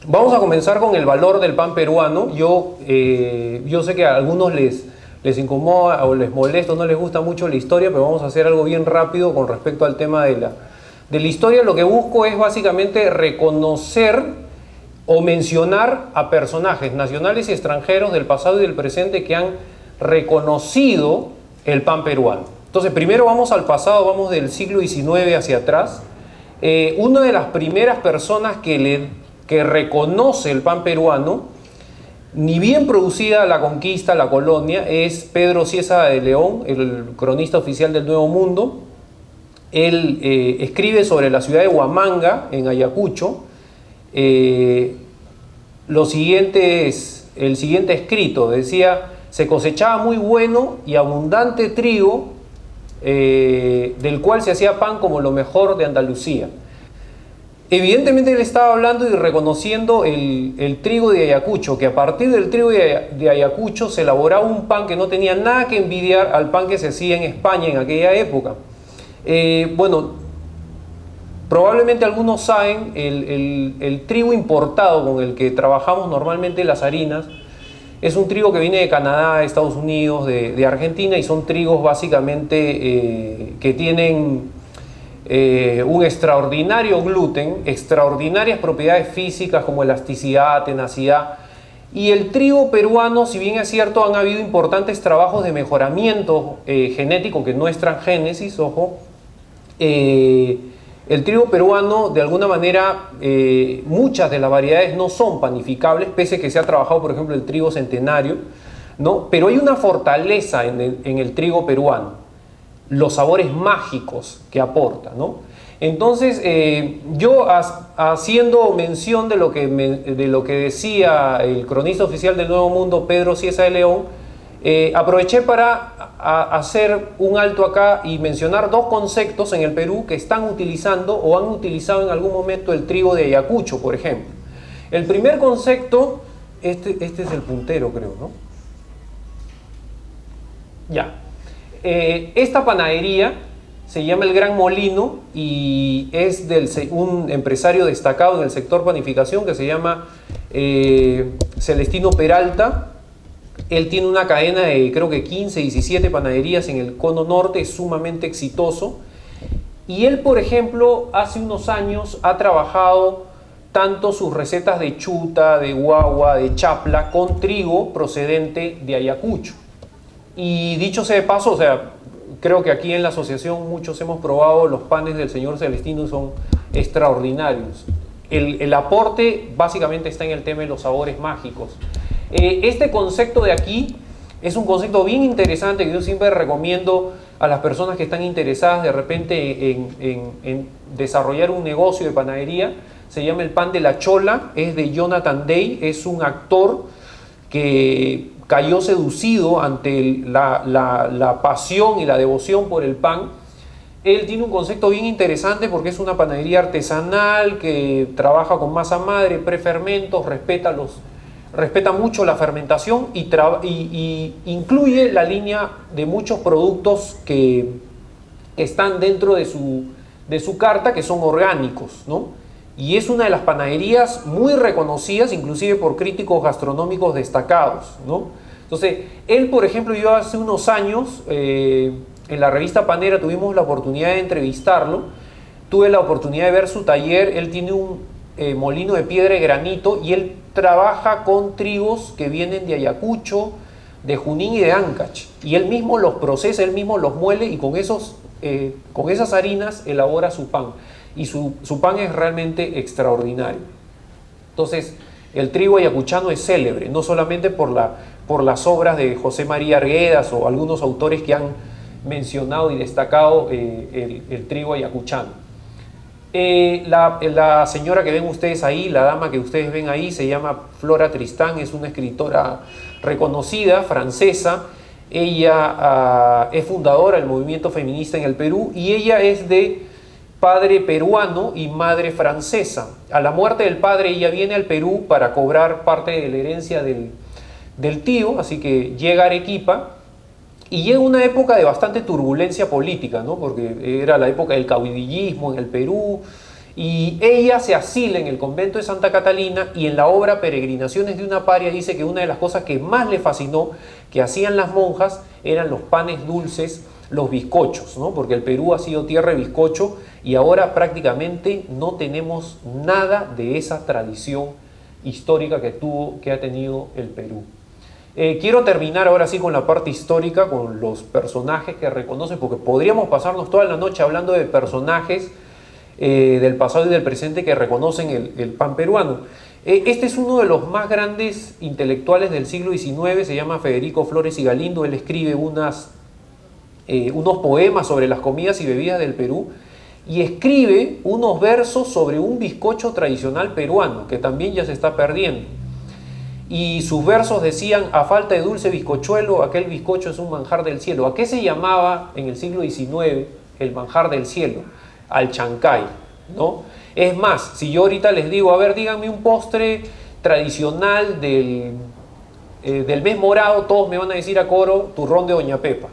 Vamos a comenzar con el valor del pan peruano. Yo sé que a algunos les incomoda o les molesta o no les gusta mucho la historia, pero vamos a hacer algo bien rápido con respecto al tema de la historia. Lo que busco es básicamente reconocer o mencionar a personajes nacionales y extranjeros del pasado y del presente que han reconocido el pan peruano. Entonces, primero vamos al pasado, vamos del siglo XIX hacia atrás. Una de las primeras personas que reconoce el pan peruano, ni bien producida la conquista, la colonia, es Pedro Cieza de León, el cronista oficial del Nuevo Mundo. Él escribe sobre la ciudad de Huamanga, en Ayacucho, el siguiente escrito. Decía: se cosechaba muy bueno y abundante trigo, del cual se hacía pan como lo mejor de Andalucía. Evidentemente él estaba hablando y reconociendo el trigo de Ayacucho, que a partir del trigo de Ayacucho se elaboraba un pan que no tenía nada que envidiar al pan que se hacía en España en aquella época. Bueno, probablemente algunos saben, el trigo importado con el que trabajamos normalmente las harinas es un trigo que viene de Canadá, de Estados Unidos, de Argentina, y son trigos básicamente que tienen un extraordinario gluten, extraordinarias propiedades físicas como elasticidad, tenacidad. Y el trigo peruano, si bien es cierto, han habido importantes trabajos de mejoramiento genético, que no es transgénesis, ojo, el trigo peruano, de alguna manera, muchas de las variedades no son panificables, pese a que se ha trabajado, por ejemplo, el trigo centenario, ¿no? Pero hay una fortaleza en el trigo peruano, los sabores mágicos que aporta, ¿no? Entonces, yo haciendo mención de lo que decía el cronista oficial del Nuevo Mundo, Pedro Cieza de León, aproveché para hacer un alto acá y mencionar dos conceptos en el Perú que están utilizando o han utilizado en algún momento el trigo de Ayacucho, por ejemplo. El primer concepto, este es el puntero, creo, ¿no? Ya. Esta panadería se llama El Gran Molino y es un empresario destacado en el sector panificación que se llama Celestino Peralta. Él tiene una cadena de creo que 15, 17 panaderías en el cono norte, es sumamente exitoso. Y él, por ejemplo, hace unos años ha trabajado tanto sus recetas de chuta, de guagua, de chapla, con trigo procedente de Ayacucho. Y dicho sea de paso, o sea, creo que aquí en la asociación muchos hemos probado los panes del señor Celestino, son extraordinarios. El aporte básicamente está en el tema de los sabores mágicos. Este concepto de aquí es un concepto bien interesante que yo siempre recomiendo a las personas que están interesadas de repente en desarrollar un negocio de panadería. Se llama El Pan de la Chola, es de Jonathan Day, es un actor que cayó seducido ante la pasión y la devoción por el pan. Él tiene un concepto bien interesante porque es una panadería artesanal que trabaja con masa madre, prefermentos, respeta mucho la fermentación y incluye la línea de muchos productos que están dentro de su carta, que son orgánicos, ¿no? Y es una de las panaderías muy reconocidas, inclusive por críticos gastronómicos destacados, ¿no? Entonces, él, por ejemplo, yo hace unos años, en la revista Panera tuvimos la oportunidad de entrevistarlo, tuve la oportunidad de ver su taller. Él tiene un molino de piedra y granito y él trabaja con trigos que vienen de Ayacucho, de Junín y de Ancash, y él mismo los procesa, él mismo los muele y con esas harinas elabora su pan, y su pan es realmente extraordinario. Entonces, el trigo ayacuchano es célebre, no solamente por las obras de José María Arguedas o algunos autores que han mencionado y destacado el trigo ayacuchano. La señora que ven ustedes ahí, la dama que ustedes ven ahí, se llama Flora Tristán, es una escritora reconocida, francesa. Ella es fundadora del movimiento feminista en el Perú y ella es de padre peruano y madre francesa. A la muerte del padre ella viene al Perú para cobrar parte de la herencia del tío, así que llega a Arequipa y llega una época de bastante turbulencia política, ¿no? Porque era la época del caudillismo en el Perú Y ella se asila en el convento de Santa Catalina y en la obra Peregrinaciones de una paria dice que una de las cosas que más le fascinó que hacían las monjas eran los panes dulces, los bizcochos, ¿no? Porque el Perú ha sido tierra de bizcocho y ahora prácticamente no tenemos nada de esa tradición histórica que ha tenido el Perú. Quiero terminar ahora sí con la parte histórica, con los personajes que reconocen, porque podríamos pasarnos toda la noche hablando de personajes del pasado y del presente que reconocen el pan peruano. Este es uno de los más grandes intelectuales del siglo XIX, se llama Federico Flores y Galindo. Él escribe unos poemas sobre las comidas y bebidas del Perú y escribe unos versos sobre un bizcocho tradicional peruano que también ya se está perdiendo. Y sus versos decían: a falta de dulce bizcochuelo, aquel bizcocho es un manjar del cielo. ¿A qué se llamaba en el siglo XIX el manjar del cielo? Al chancay, ¿no? Es más, si yo ahorita les digo, a ver, díganme un postre tradicional del mes morado, todos me van a decir a coro turrón de Doña Pepa.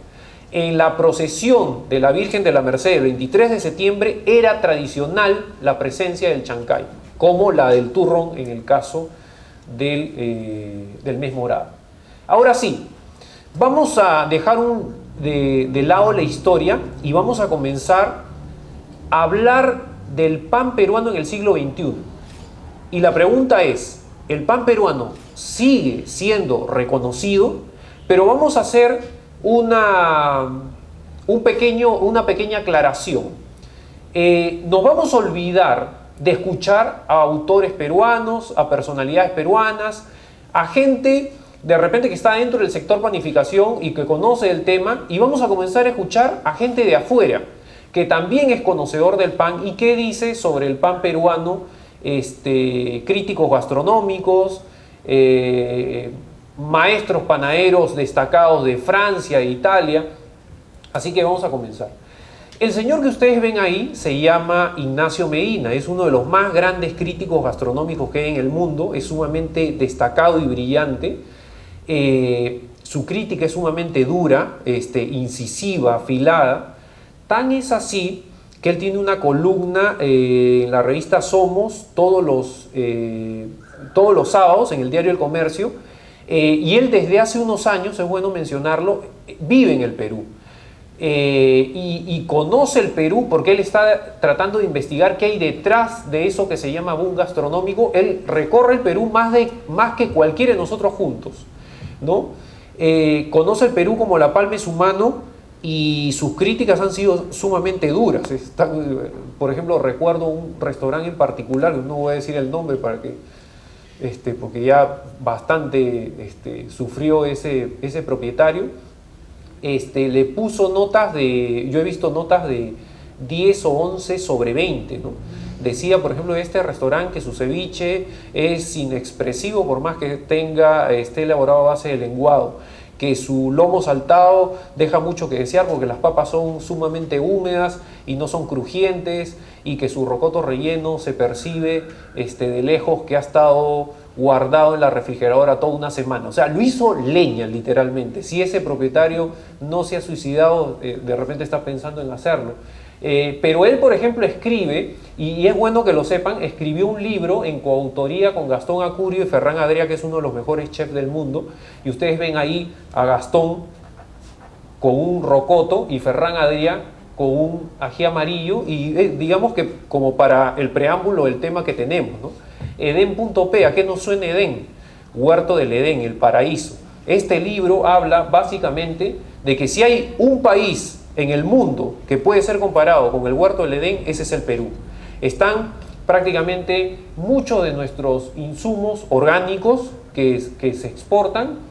En la procesión de la Virgen de la Merced el 23 de septiembre era tradicional la presencia del chancay, como la del turrón en el caso del mes morado. Ahora sí, vamos a dejar de lado la historia y vamos a comenzar a hablar del pan peruano en el siglo XXI. Y la pregunta es, ¿el pan peruano sigue siendo reconocido? Pero vamos a hacer una pequeña aclaración. Nos vamos a olvidar de escuchar a autores peruanos, a personalidades peruanas, a gente de repente que está dentro del sector panificación y que conoce el tema, y vamos a comenzar a escuchar a gente de afuera que también es conocedor del pan y que dice sobre el pan peruano, críticos gastronómicos, maestros panaderos destacados de Francia e Italia. Así que vamos a comenzar. El señor que ustedes ven ahí se llama Ignacio Medina, es uno de los más grandes críticos gastronómicos que hay en el mundo, es sumamente destacado y brillante. Su crítica es sumamente dura, incisiva, afilada. Tan es así que él tiene una columna en la revista Somos todos los sábados en el diario El Comercio, y él desde hace unos años, es bueno mencionarlo, vive en el Perú. Y conoce el Perú porque él está tratando de investigar qué hay detrás de eso que se llama boom gastronómico. Él recorre el Perú más que cualquiera de nosotros juntos, ¿no? Conoce el Perú como la palma de su mano y sus críticas han sido sumamente duras. Por ejemplo, recuerdo un restaurante en particular, no voy a decir el nombre para que, porque ya bastante sufrió ese propietario. Le puso notas yo he visto notas de 10 o 11 sobre 20, ¿no? Decía, por ejemplo, de este restaurante que su ceviche es inexpresivo por más que esté elaborado a base de lenguado, que su lomo saltado deja mucho que desear porque las papas son sumamente húmedas y no son crujientes, y que su rocoto relleno se percibe de lejos que ha estado guardado en la refrigeradora toda una semana. O sea, lo hizo leña literalmente. Si ese propietario no se ha suicidado, de repente está pensando en hacerlo. Pero él, por ejemplo, escribe, y es bueno que lo sepan, escribió un libro en coautoría con Gastón Acurio y Ferran Adrià, que es uno de los mejores chefs del mundo, y ustedes ven ahí a Gastón con un rocoto y Ferran Adrià con un ají amarillo, y digamos que como para el preámbulo del tema que tenemos, ¿no? Edén.p, ¿a qué nos suena Edén? Huerto del Edén, el paraíso. Este libro habla básicamente de que si hay un país en el mundo que puede ser comparado con el Huerto del Edén, ese es el Perú. Están prácticamente muchos de nuestros insumos orgánicos que se exportan,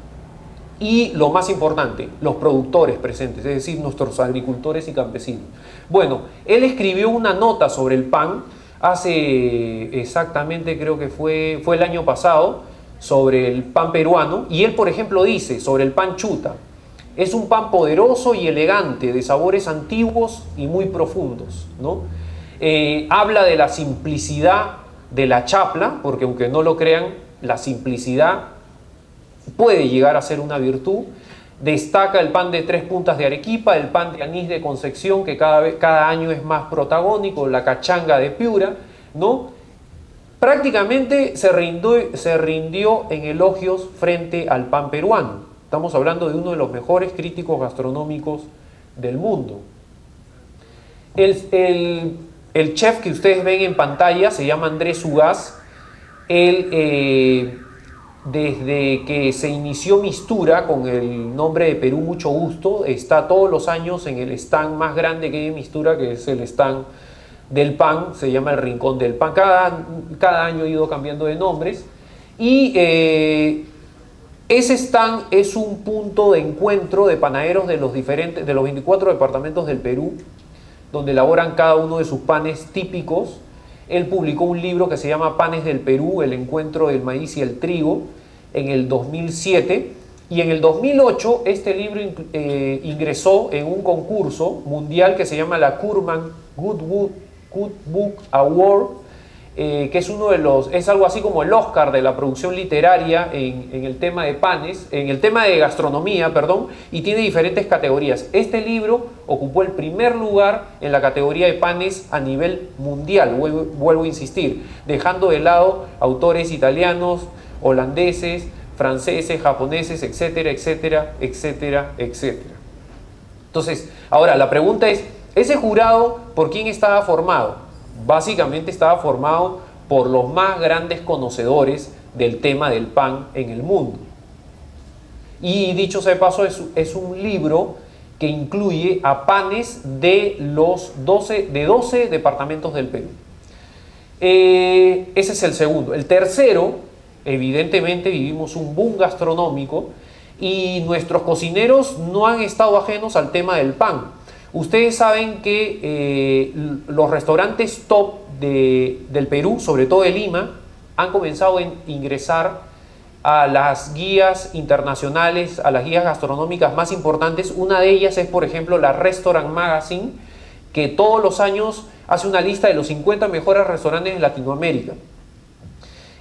y lo más importante, los productores presentes, es decir, nuestros agricultores y campesinos. Bueno, él escribió una nota sobre el pan hace exactamente, creo que fue el año pasado, sobre el pan peruano, y él, por ejemplo, dice sobre el pan chuta: es un pan poderoso y elegante, de sabores antiguos y muy profundos, ¿no? Habla de la simplicidad de la chapla, porque aunque no lo crean, la simplicidad puede llegar a ser una virtud. Destaca el pan de 3 puntas de Arequipa, el pan de anís de Concepción, que cada año es más protagónico, la cachanga de Piura, ¿no? Prácticamente se rindió en elogios frente al pan peruano. Estamos hablando de uno de los mejores críticos gastronómicos del mundo. El chef que ustedes ven en pantalla se llama Andrés Ugaz. Él, desde que se inició Mistura, con el nombre de Perú Mucho Gusto, está todos los años en el stand más grande que hay en Mistura, que es el stand del pan, se llama el Rincón del Pan. Cada año ha ido cambiando de nombres. Y ese stand es un punto de encuentro de panaderos de los 24 departamentos del Perú, donde elaboran cada uno de sus panes típicos. Él publicó un libro que se llama Panes del Perú, el encuentro del maíz y el trigo, en el 2007. Y en el 2008 este libro ingresó en un concurso mundial que se llama la Kurman Good Book Award, que es es algo así como el Oscar de la producción literaria en el tema de panes, en el tema de gastronomía, perdón, y tiene diferentes categorías. Este libro ocupó el primer lugar en la categoría de panes a nivel mundial, vuelvo a insistir, dejando de lado autores italianos, holandeses, franceses, japoneses, etcétera, etcétera, etcétera, etcétera. Entonces, ahora la pregunta es, ¿ese jurado por quién estaba formado? Básicamente estaba formado por los más grandes conocedores del tema del pan en el mundo. Y dicho sea de paso, es un libro que incluye a panes de 12 departamentos del Perú. Ese es el segundo. El tercero, evidentemente vivimos un boom gastronómico y nuestros cocineros no han estado ajenos al tema del pan. Ustedes saben que los restaurantes top del Perú, sobre todo de Lima, han comenzado a ingresar a las guías internacionales, a las guías gastronómicas más importantes. Una de ellas es, por ejemplo, la Restaurant Magazine, que todos los años hace una lista de los 50 mejores restaurantes de Latinoamérica.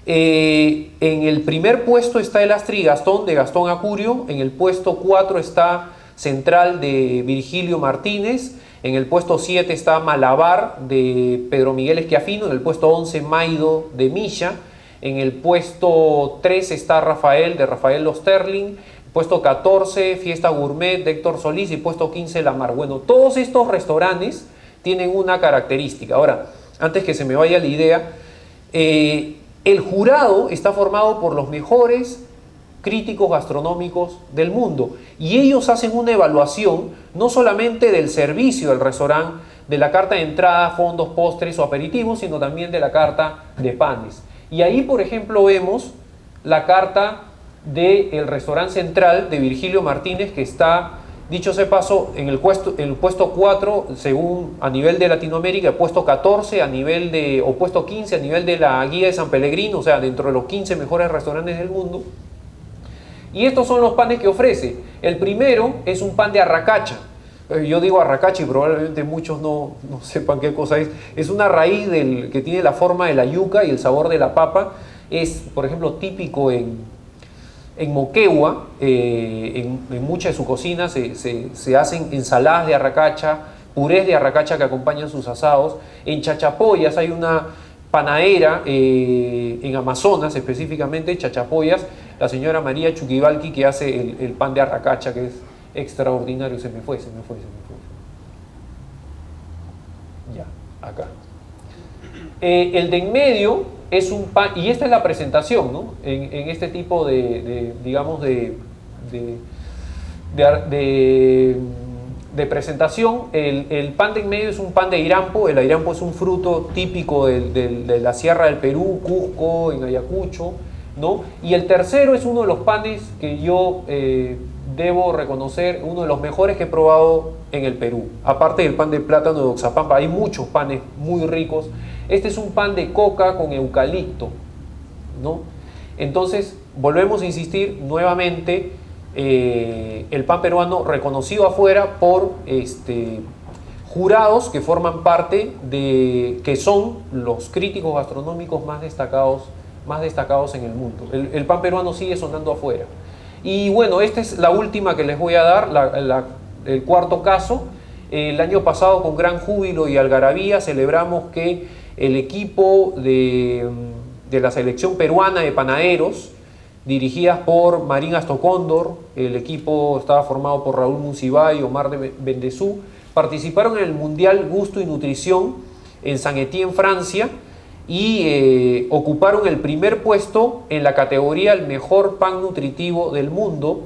En el primer puesto está el Astrid Gastón de Gastón Acurio, en el puesto 4 está Central de Virgilio Martínez, en el puesto 7 está Malabar de Pedro Miguel Esquiafino, en el puesto 11 Maido de Milla, en el puesto 3 está Rafael de Rafael Osterling, puesto 14 Fiesta Gourmet de Héctor Solís y puesto 15 La Mar. Bueno, todos estos restaurantes tienen una característica. Ahora, antes que se me vaya la idea, el jurado está formado por los mejores críticos gastronómicos del mundo y ellos hacen una evaluación no solamente del servicio del restaurante, de la carta de entrada, fondos, postres o aperitivos, sino también de la carta de panes. Y ahí, por ejemplo, vemos la carta del restaurante central de Virgilio Martínez, que está, dicho sea de paso, en el puesto 4 según a nivel de Latinoamérica, puesto 14 o puesto 15 a nivel de la guía de San Pellegrino, o sea, dentro de los 15 mejores restaurantes del mundo. Y estos son los panes que ofrece. El primero es un pan de arracacha. Yo digo arracacha y probablemente muchos no sepan qué cosa es. Es una raíz que tiene la forma de la yuca y el sabor de la papa. Es, por ejemplo, típico en Moquegua. En muchas de sus cocinas se hacen ensaladas de arracacha, purés de arracacha que acompañan sus asados. En Chachapoyas hay una panadera, en Amazonas específicamente, Chachapoyas, la señora María Chuquibalqui, que hace el pan de arracacha, que es extraordinario. Se me fue. Ya, acá. El de en medio es un pan, y esta es la presentación, ¿no? En este tipo digamos, de presentación. El pan de en medio es un pan de airampo. El airampo es un fruto típico de la Sierra del Perú, Cusco, en Ayacucho, ¿no? Y el tercero es uno de los panes que yo debo reconocer, uno de los mejores que he probado en el Perú. Aparte del pan de plátano de Oxapampa, hay muchos panes muy ricos. Este es un pan de coca con eucalipto, ¿no? Entonces, volvemos a insistir nuevamente, el pan peruano reconocido afuera por jurados que forman parte que son los críticos gastronómicos más destacados en el mundo. El pan peruano sigue sonando afuera. Y bueno, esta es la última que les voy a dar, el cuarto caso. El año pasado, con gran júbilo y algarabía, celebramos que el equipo de la selección peruana de panaderos, dirigidas por Marín Astocóndor. El equipo estaba formado por Raúl Monsiváis y Omar de Bendezú. Participaron en el Mundial Gusto y Nutrición en Saint-Étienne, Francia, y ocuparon el primer puesto en la categoría el mejor pan nutritivo del mundo,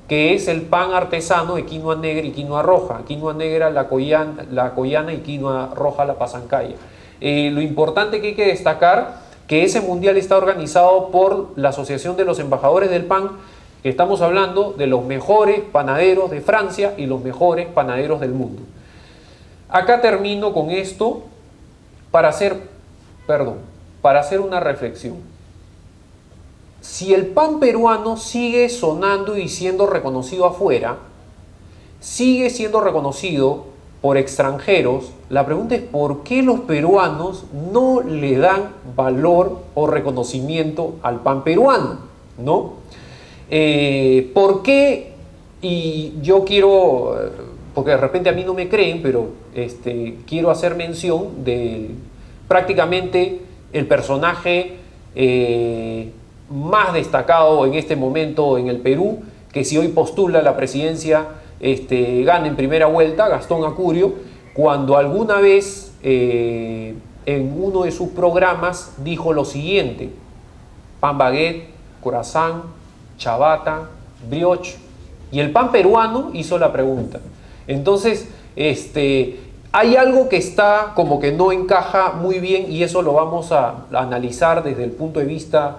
que es el pan artesano de quinoa negra y quinoa roja. Quinoa negra la coyana y quinoa roja la pasancaya. Lo importante que hay que destacar, que ese mundial está organizado por la Asociación de los Embajadores del Pan, que estamos hablando de los mejores panaderos de Francia y los mejores panaderos del mundo. Acá termino con esto para hacer una reflexión. Si el pan peruano sigue sonando y siendo reconocido afuera, sigue siendo reconocido por extranjeros, la pregunta es ¿por qué los peruanos no le dan valor o reconocimiento al pan peruano? ¿No? ¿Por qué? Y yo quiero, porque de repente a mí no me creen, pero quiero hacer mención de prácticamente el personaje más destacado en este momento en el Perú, que si hoy postula la presidencia, gana en primera vuelta, Gastón Acurio, cuando alguna vez en uno de sus programas dijo lo siguiente: pan baguette, croissant, ciabatta, brioche, y el pan peruano hizo la pregunta. Entonces, hay algo que está como que no encaja muy bien, y eso lo vamos a analizar desde el punto de vista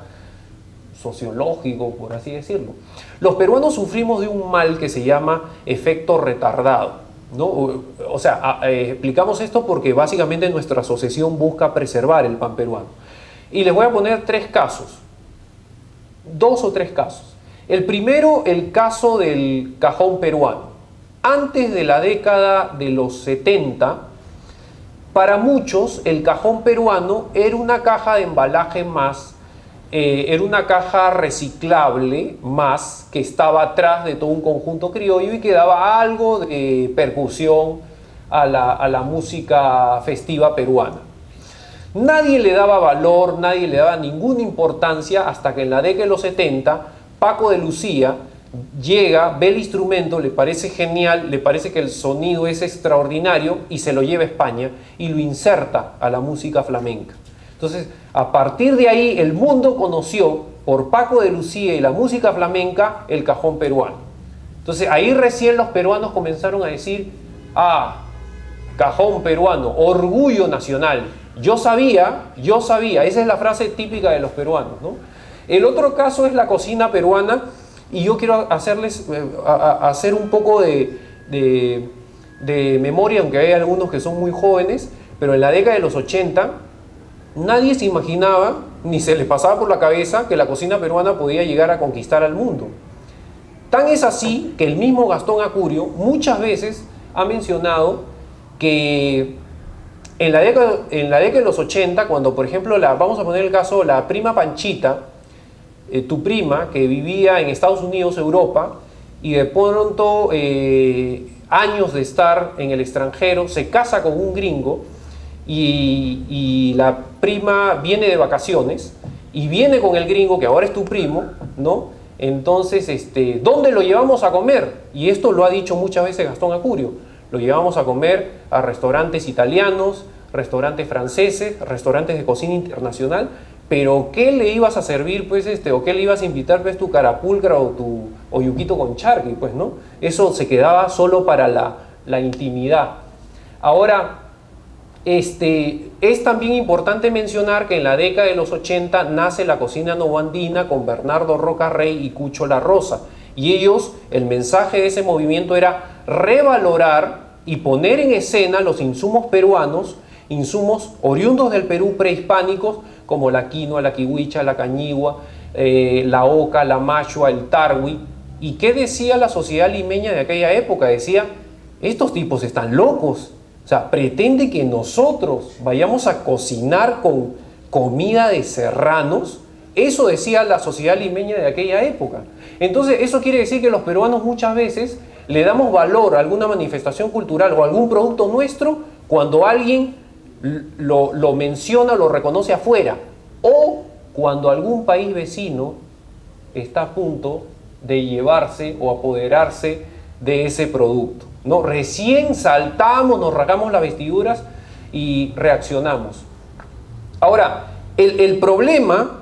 sociológico, por así decirlo. Los peruanos sufrimos de un mal que se llama efecto retardado, ¿no? O sea, explicamos esto porque básicamente nuestra asociación busca preservar el pan peruano. Y les voy a poner dos o tres casos. El primero, el caso del cajón peruano. Antes de la década de los 70, para muchos el cajón peruano era una caja de embalaje más, era una caja reciclable más, que estaba atrás de todo un conjunto criollo y que daba algo de percusión a la música festiva peruana. Nadie le daba valor, nadie le daba ninguna importancia, hasta que en la década de los 70 Paco de Lucía llega, ve el instrumento, le parece genial, le parece que el sonido es extraordinario y se lo lleva a España y lo inserta a la música flamenca. Entonces, a partir de ahí, el mundo conoció por Paco de Lucía y la música flamenca el cajón peruano. Entonces, ahí recién los peruanos comenzaron a decir: ah, cajón peruano, orgullo nacional. Yo sabía, esa es la frase típica de los peruanos, ¿no? El otro caso es la cocina peruana, y yo quiero hacer un poco de memoria, aunque hay algunos que son muy jóvenes, pero en la década de los 80, nadie se imaginaba, ni se les pasaba por la cabeza, que la cocina peruana podía llegar a conquistar al mundo. Tan es así que el mismo Gastón Acurio muchas veces ha mencionado que en la década de los 80, cuando por ejemplo, vamos a poner el caso, la prima Panchita, tu prima que vivía en Estados Unidos, Europa, y de pronto, años de estar en el extranjero, se casa con un gringo, y la prima viene de vacaciones y viene con el gringo, que ahora es tu primo, ¿no? Entonces, ¿dónde lo llevamos a comer? Y esto lo ha dicho muchas veces Gastón Acurio: lo llevamos a comer a restaurantes italianos, restaurantes franceses, restaurantes de cocina internacional. Pero ¿qué le ibas a servir, pues, o qué le ibas a invitar, pues, tu carapulcra o yuquito con charqui, pues, ¿no? Eso se quedaba solo para la intimidad. Ahora, es también importante mencionar que en la década de los 80 nace la cocina novoandina con Bernardo Roca Rey y Cucho La Rosa. Y ellos, el mensaje de ese movimiento era revalorar y poner en escena los insumos peruanos, insumos oriundos del Perú prehispánicos, como la quinoa, la kiwicha, la cañigua, la oca, la machua, el tarwi. ¿Y qué decía la sociedad limeña de aquella época? Decía: estos tipos están locos. O sea, pretende que nosotros vayamos a cocinar con comida de serranos. Eso decía la sociedad limeña de aquella época. Entonces, eso quiere decir que los peruanos muchas veces le damos valor a alguna manifestación cultural o a algún producto nuestro cuando alguien lo menciona, lo reconoce afuera, o cuando algún país vecino está a punto de llevarse o apoderarse de ese producto, ¿no? Recién saltamos, nos rasgamos las vestiduras y reaccionamos. Ahora, el problema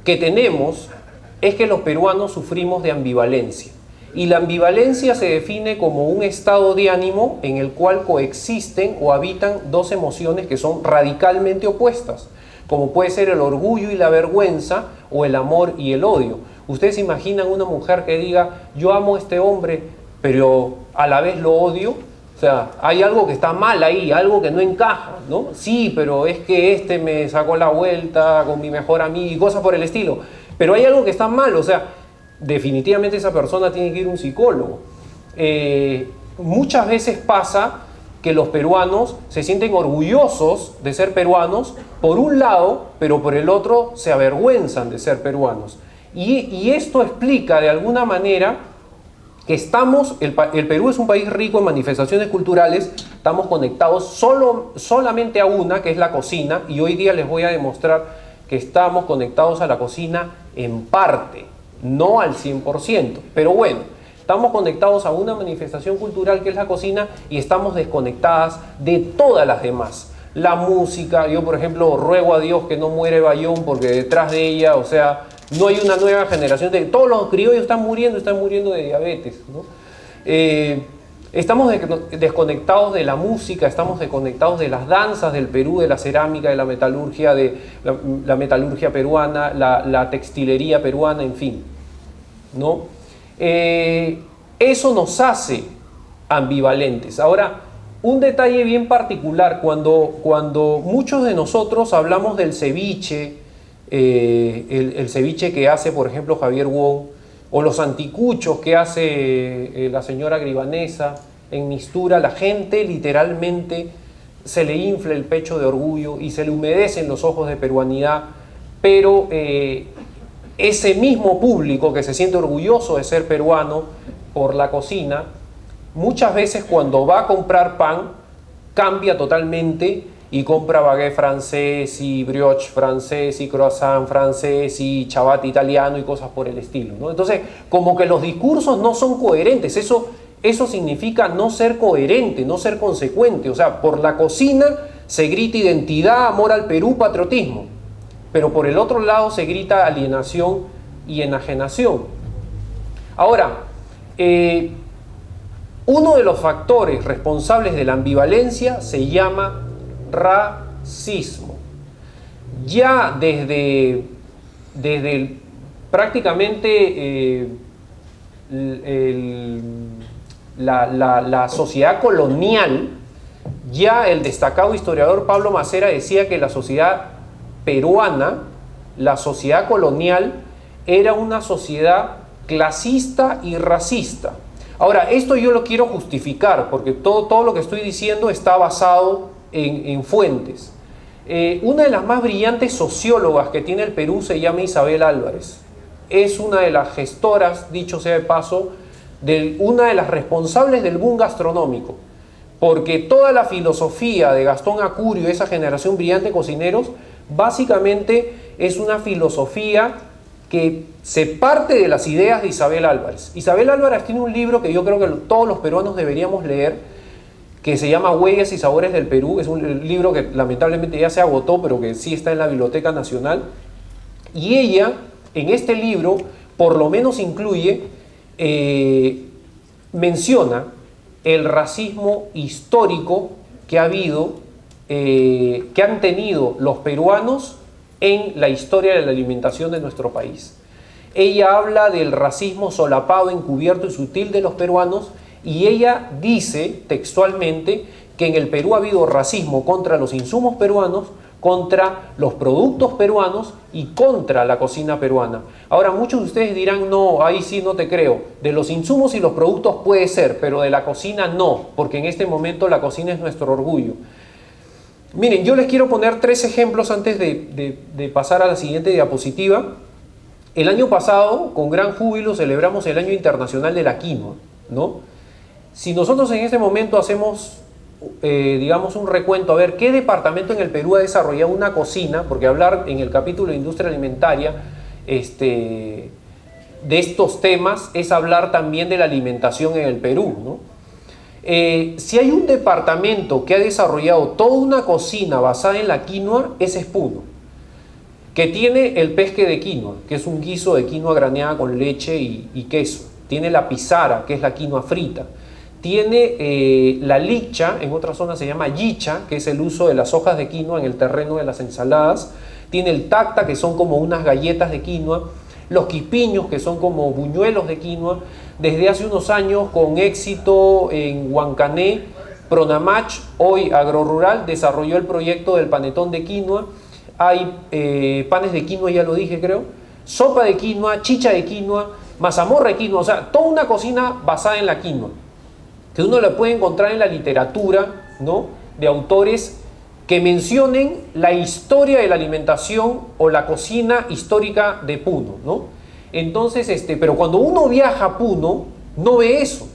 que tenemos es que los peruanos sufrimos de ambivalencia. Y la ambivalencia se define como un estado de ánimo en el cual coexisten o habitan dos emociones que son radicalmente opuestas, como puede ser el orgullo y la vergüenza o el amor y el odio. Ustedes se imaginan una mujer que diga, yo amo a este hombre, pero a la vez lo odio. O sea, hay algo que está mal ahí, algo que no encaja, ¿no? Sí, pero es que este me sacó la vuelta con mi mejor amigo y cosas por el estilo. Pero hay algo que está mal, o sea, definitivamente esa persona tiene que ir a un psicólogo. Muchas veces pasa que los peruanos se sienten orgullosos de ser peruanos por un lado, pero por el otro se avergüenzan de ser peruanos. Y esto explica de alguna manera que el Perú es un país rico en manifestaciones culturales, estamos conectados solamente a una, que es la cocina, y hoy día les voy a demostrar que estamos conectados a la cocina en parte, no al 100%, pero bueno, estamos conectados a una manifestación cultural que es la cocina y estamos desconectadas de todas las demás. La música, yo por ejemplo ruego a Dios que no muere Bayón porque detrás de ella, o sea, no hay una nueva generación, todos los criollos están muriendo de diabetes, ¿no? Estamos desconectados de la música, estamos desconectados de las danzas del Perú, de la cerámica, de la metalurgia, la metalurgia peruana, la textilería peruana, en fin, ¿no? Eso nos hace ambivalentes. Ahora, un detalle bien particular, cuando muchos de nosotros hablamos del ceviche, el ceviche que hace, por ejemplo, Javier Wong, o los anticuchos que hace la señora Grivanesa en Mistura, la gente literalmente se le infla el pecho de orgullo y se le humedecen los ojos de peruanidad, pero ese mismo público que se siente orgulloso de ser peruano por la cocina, muchas veces cuando va a comprar pan cambia totalmente y compra baguette francés y brioche francés y croissant francés y ciabatta italiano y cosas por el estilo, ¿no? Entonces, como que los discursos no son coherentes. Eso significa no ser coherente, no ser consecuente. O sea, por la cocina se grita identidad, amor al Perú, patriotismo. Pero por el otro lado se grita alienación y enajenación. Ahora, uno de los factores responsables de la ambivalencia se llama racismo. Ya desde prácticamente la sociedad colonial, ya el destacado historiador Pablo Macera decía que la sociedad peruana, la sociedad colonial, era una sociedad clasista y racista. Ahora, esto yo lo quiero justificar porque todo lo que estoy diciendo está basado en fuentes. Una de las más brillantes sociólogas que tiene el Perú se llama Isabel Álvarez. Es una de las gestoras, dicho sea de paso, una de las responsables del boom gastronómico, porque toda la filosofía de Gastón Acurio, esa generación brillante de cocineros, básicamente es una filosofía que se parte de las ideas de Isabel Álvarez. Isabel Álvarez tiene un libro que yo creo que todos los peruanos deberíamos leer, que se llama Huellas y Sabores del Perú. Es un libro que lamentablemente ya se agotó, pero que sí está en la Biblioteca Nacional. Y ella, en este libro, por lo menos incluye, menciona el racismo histórico que ha habido, que han tenido los peruanos en la historia de la alimentación de nuestro país. Ella habla del racismo solapado, encubierto y sutil de los peruanos, y ella dice textualmente que en el Perú ha habido racismo contra los insumos peruanos, contra los productos peruanos y contra la cocina peruana. Ahora, muchos de ustedes dirán, no, ahí sí no te creo. De los insumos y los productos puede ser, pero de la cocina no, porque en este momento la cocina es nuestro orgullo. Miren, yo les quiero poner 3 ejemplos antes de pasar a la siguiente diapositiva. El año pasado, con gran júbilo, celebramos el Año Internacional de la Quinoa, ¿no? Si nosotros en este momento hacemos digamos, un recuento, a ver qué departamento en el Perú ha desarrollado una cocina, porque hablar en el capítulo de industria alimentaria de estos temas es hablar también de la alimentación en el Perú, ¿no? Si hay un departamento que ha desarrollado toda una cocina basada en la quinoa, ese es Puno, que tiene el pesque de quinoa, que es un guiso de quinoa graneada con leche y queso. Tiene la pisara, que es la quinoa frita. Tiene la licha, en otra zona se llama yicha, que es el uso de las hojas de quinoa en el terreno de las ensaladas. Tiene el tacta, que son como unas galletas de quinoa. Los quipiños, que son como buñuelos de quinoa. Desde hace unos años, con éxito en Huancané, Pronamach, hoy Agrorural, desarrolló el proyecto del panetón de quinoa. Hay panes de quinoa, ya lo dije creo, sopa de quinoa, chicha de quinoa, mazamorra de quinoa, o sea, toda una cocina basada en la quinoa, que uno la puede encontrar en la literatura, ¿no?, de autores que mencionen la historia de la alimentación o la cocina histórica de Puno, ¿no? Entonces, pero cuando uno viaja a Puno, no ve eso.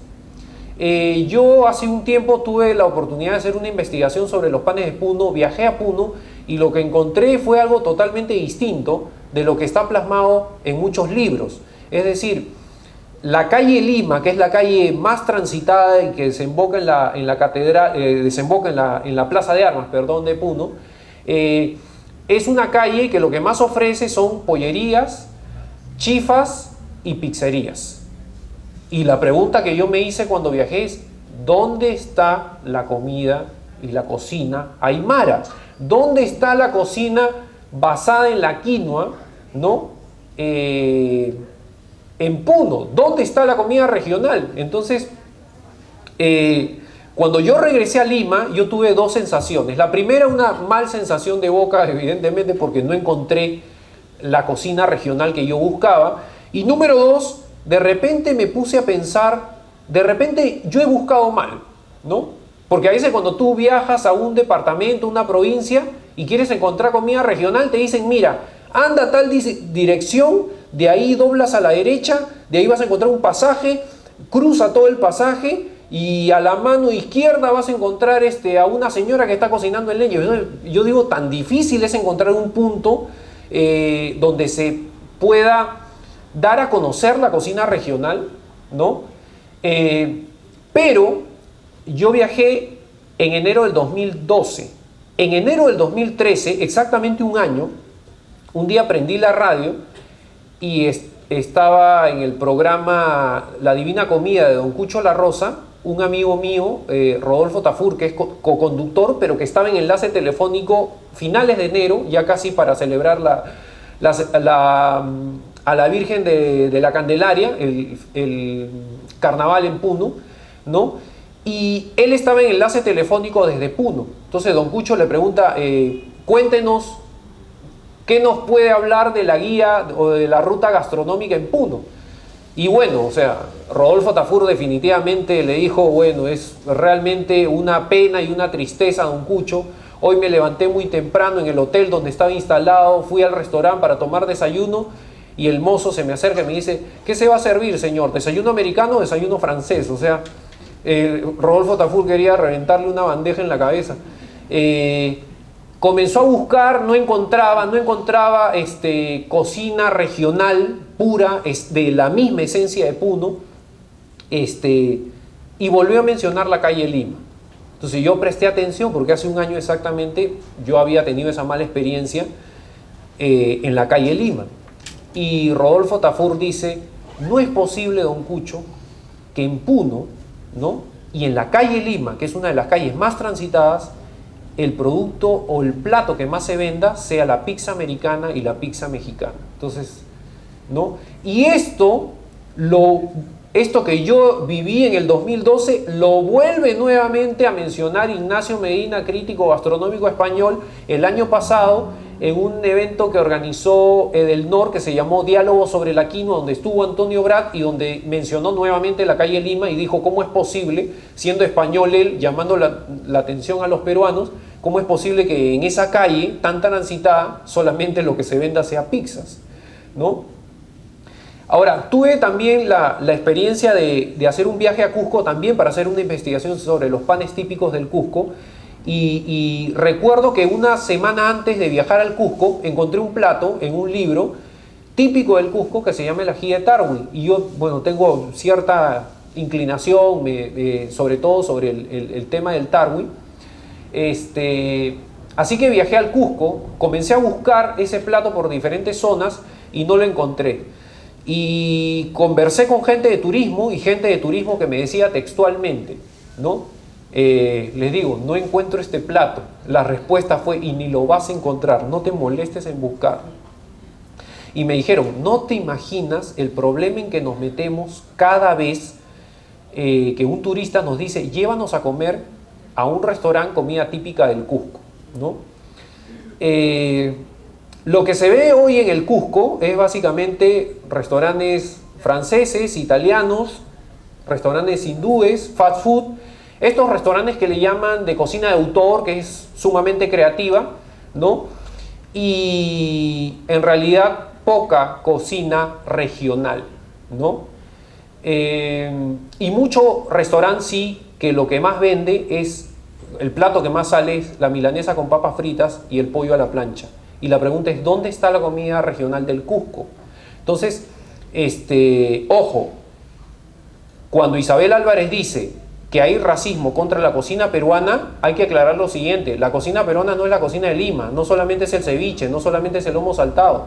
Yo hace un tiempo tuve la oportunidad de hacer una investigación sobre los panes de Puno, viajé a Puno y lo que encontré fue algo totalmente distinto de lo que está plasmado en muchos libros. Es decir, la calle Lima, que es la calle más transitada y que desemboca en la catedral, desemboca en la Plaza de Armas, perdón, de Puno, es una calle que lo que más ofrece son pollerías, chifas y pizzerías. Y la pregunta que yo me hice cuando viajé es, ¿dónde está la comida y la cocina aymara? ¿Dónde está la cocina basada en la quinoa, ¿no?, en Puno? ¿Dónde está la comida regional? Entonces, cuando yo regresé a Lima, yo tuve dos sensaciones. La primera, una mal sensación de boca, evidentemente, porque no encontré la cocina regional que yo buscaba. Y número dos, de repente me puse a pensar, de repente yo he buscado mal, ¿no? Porque a veces cuando tú viajas a un departamento, una provincia, y quieres encontrar comida regional, te dicen, mira, anda a tal dirección, de ahí doblas a la derecha, de ahí vas a encontrar un pasaje, cruza todo el pasaje, y a la mano izquierda vas a encontrar a una señora que está cocinando en leña. Yo digo, tan difícil es encontrar un punto donde se pueda dar a conocer la cocina regional, ¿no? Pero yo viajé en enero del 2012. En enero del 2013, exactamente un año, un día prendí la radio y estaba en el programa La Divina Comida de Don Cucho La Rosa, un amigo mío, Rodolfo Tafur, que es co-conductor, pero que estaba en enlace telefónico finales de enero, ya casi para celebrar a la Virgen de la Candelaria, el carnaval en Puno, ¿no? Y él estaba en enlace telefónico desde Puno. Entonces don Cucho le pregunta, cuéntenos qué nos puede hablar de la guía o de la ruta gastronómica en Puno. Y bueno, o sea, Rodolfo Tafur definitivamente le dijo, bueno, es realmente una pena y una tristeza, don Cucho. Hoy me levanté muy temprano en el hotel donde estaba instalado, fui al restaurante para tomar desayuno y el mozo se me acerca y me dice, ¿qué se va a servir, señor? ¿Desayuno americano o desayuno francés? O sea, Rodolfo Tafur quería reventarle una bandeja en la cabeza. Comenzó a buscar, no encontraba cocina regional pura, de la misma esencia de Puno, y volvió a mencionar la calle Lima. Entonces yo presté atención porque hace un año exactamente yo había tenido esa mala experiencia en la calle Lima. Y Rodolfo Tafur dice, no es posible, don Cucho, que en Puno, ¿no?, y en la calle Lima, que es una de las calles más transitadas, el producto o el plato que más se venda sea la pizza americana y la pizza mexicana. Entonces, ¿no? Y esto que yo viví en el 2012 lo vuelve nuevamente a mencionar Ignacio Medina, crítico gastronómico español, el año pasado en un evento que organizó Edelnor que se llamó Diálogo sobre la Quinoa, donde estuvo Antonio Brat y donde mencionó nuevamente la calle Lima y dijo cómo es posible, siendo español él, llamando la atención a los peruanos, cómo es posible que en esa calle tan transitada solamente lo que se venda sea pizzas, ¿no? Ahora, tuve también la experiencia de hacer un viaje a Cusco también para hacer una investigación sobre los panes típicos del Cusco. Y recuerdo que una semana antes de viajar al Cusco encontré un plato en un libro típico del Cusco que se llama el ají de Tarwi. Y yo, bueno, tengo cierta inclinación, sobre todo sobre el tema del Tarwi. Así que viajé al Cusco, comencé a buscar ese plato por diferentes zonas y no lo encontré. Y conversé con gente de turismo y gente de turismo que me decía textualmente, ¿no? Les digo, no encuentro este plato. La respuesta fue, y ni lo vas a encontrar, no te molestes en buscarlo. Y me dijeron, no te imaginas el problema en que nos metemos cada vez que un turista nos dice, llévanos a comer a un restaurante comida típica del Cusco, ¿no? Lo que se ve hoy en el Cusco es básicamente restaurantes franceses, italianos, restaurantes hindúes, fast food, estos restaurantes que le llaman de cocina de autor, que es sumamente creativa, ¿no? Y en realidad poca cocina regional, ¿no? Y mucho restaurante sí que lo que más vende es, el plato que más sale es la milanesa con papas fritas y el pollo a la plancha. Y la pregunta es, ¿dónde está la comida regional del Cusco? Entonces, ojo, cuando Isabel Álvarez dice que hay racismo contra la cocina peruana, hay que aclarar lo siguiente. La cocina peruana no es la cocina de Lima, no solamente es el ceviche, no solamente es el lomo saltado.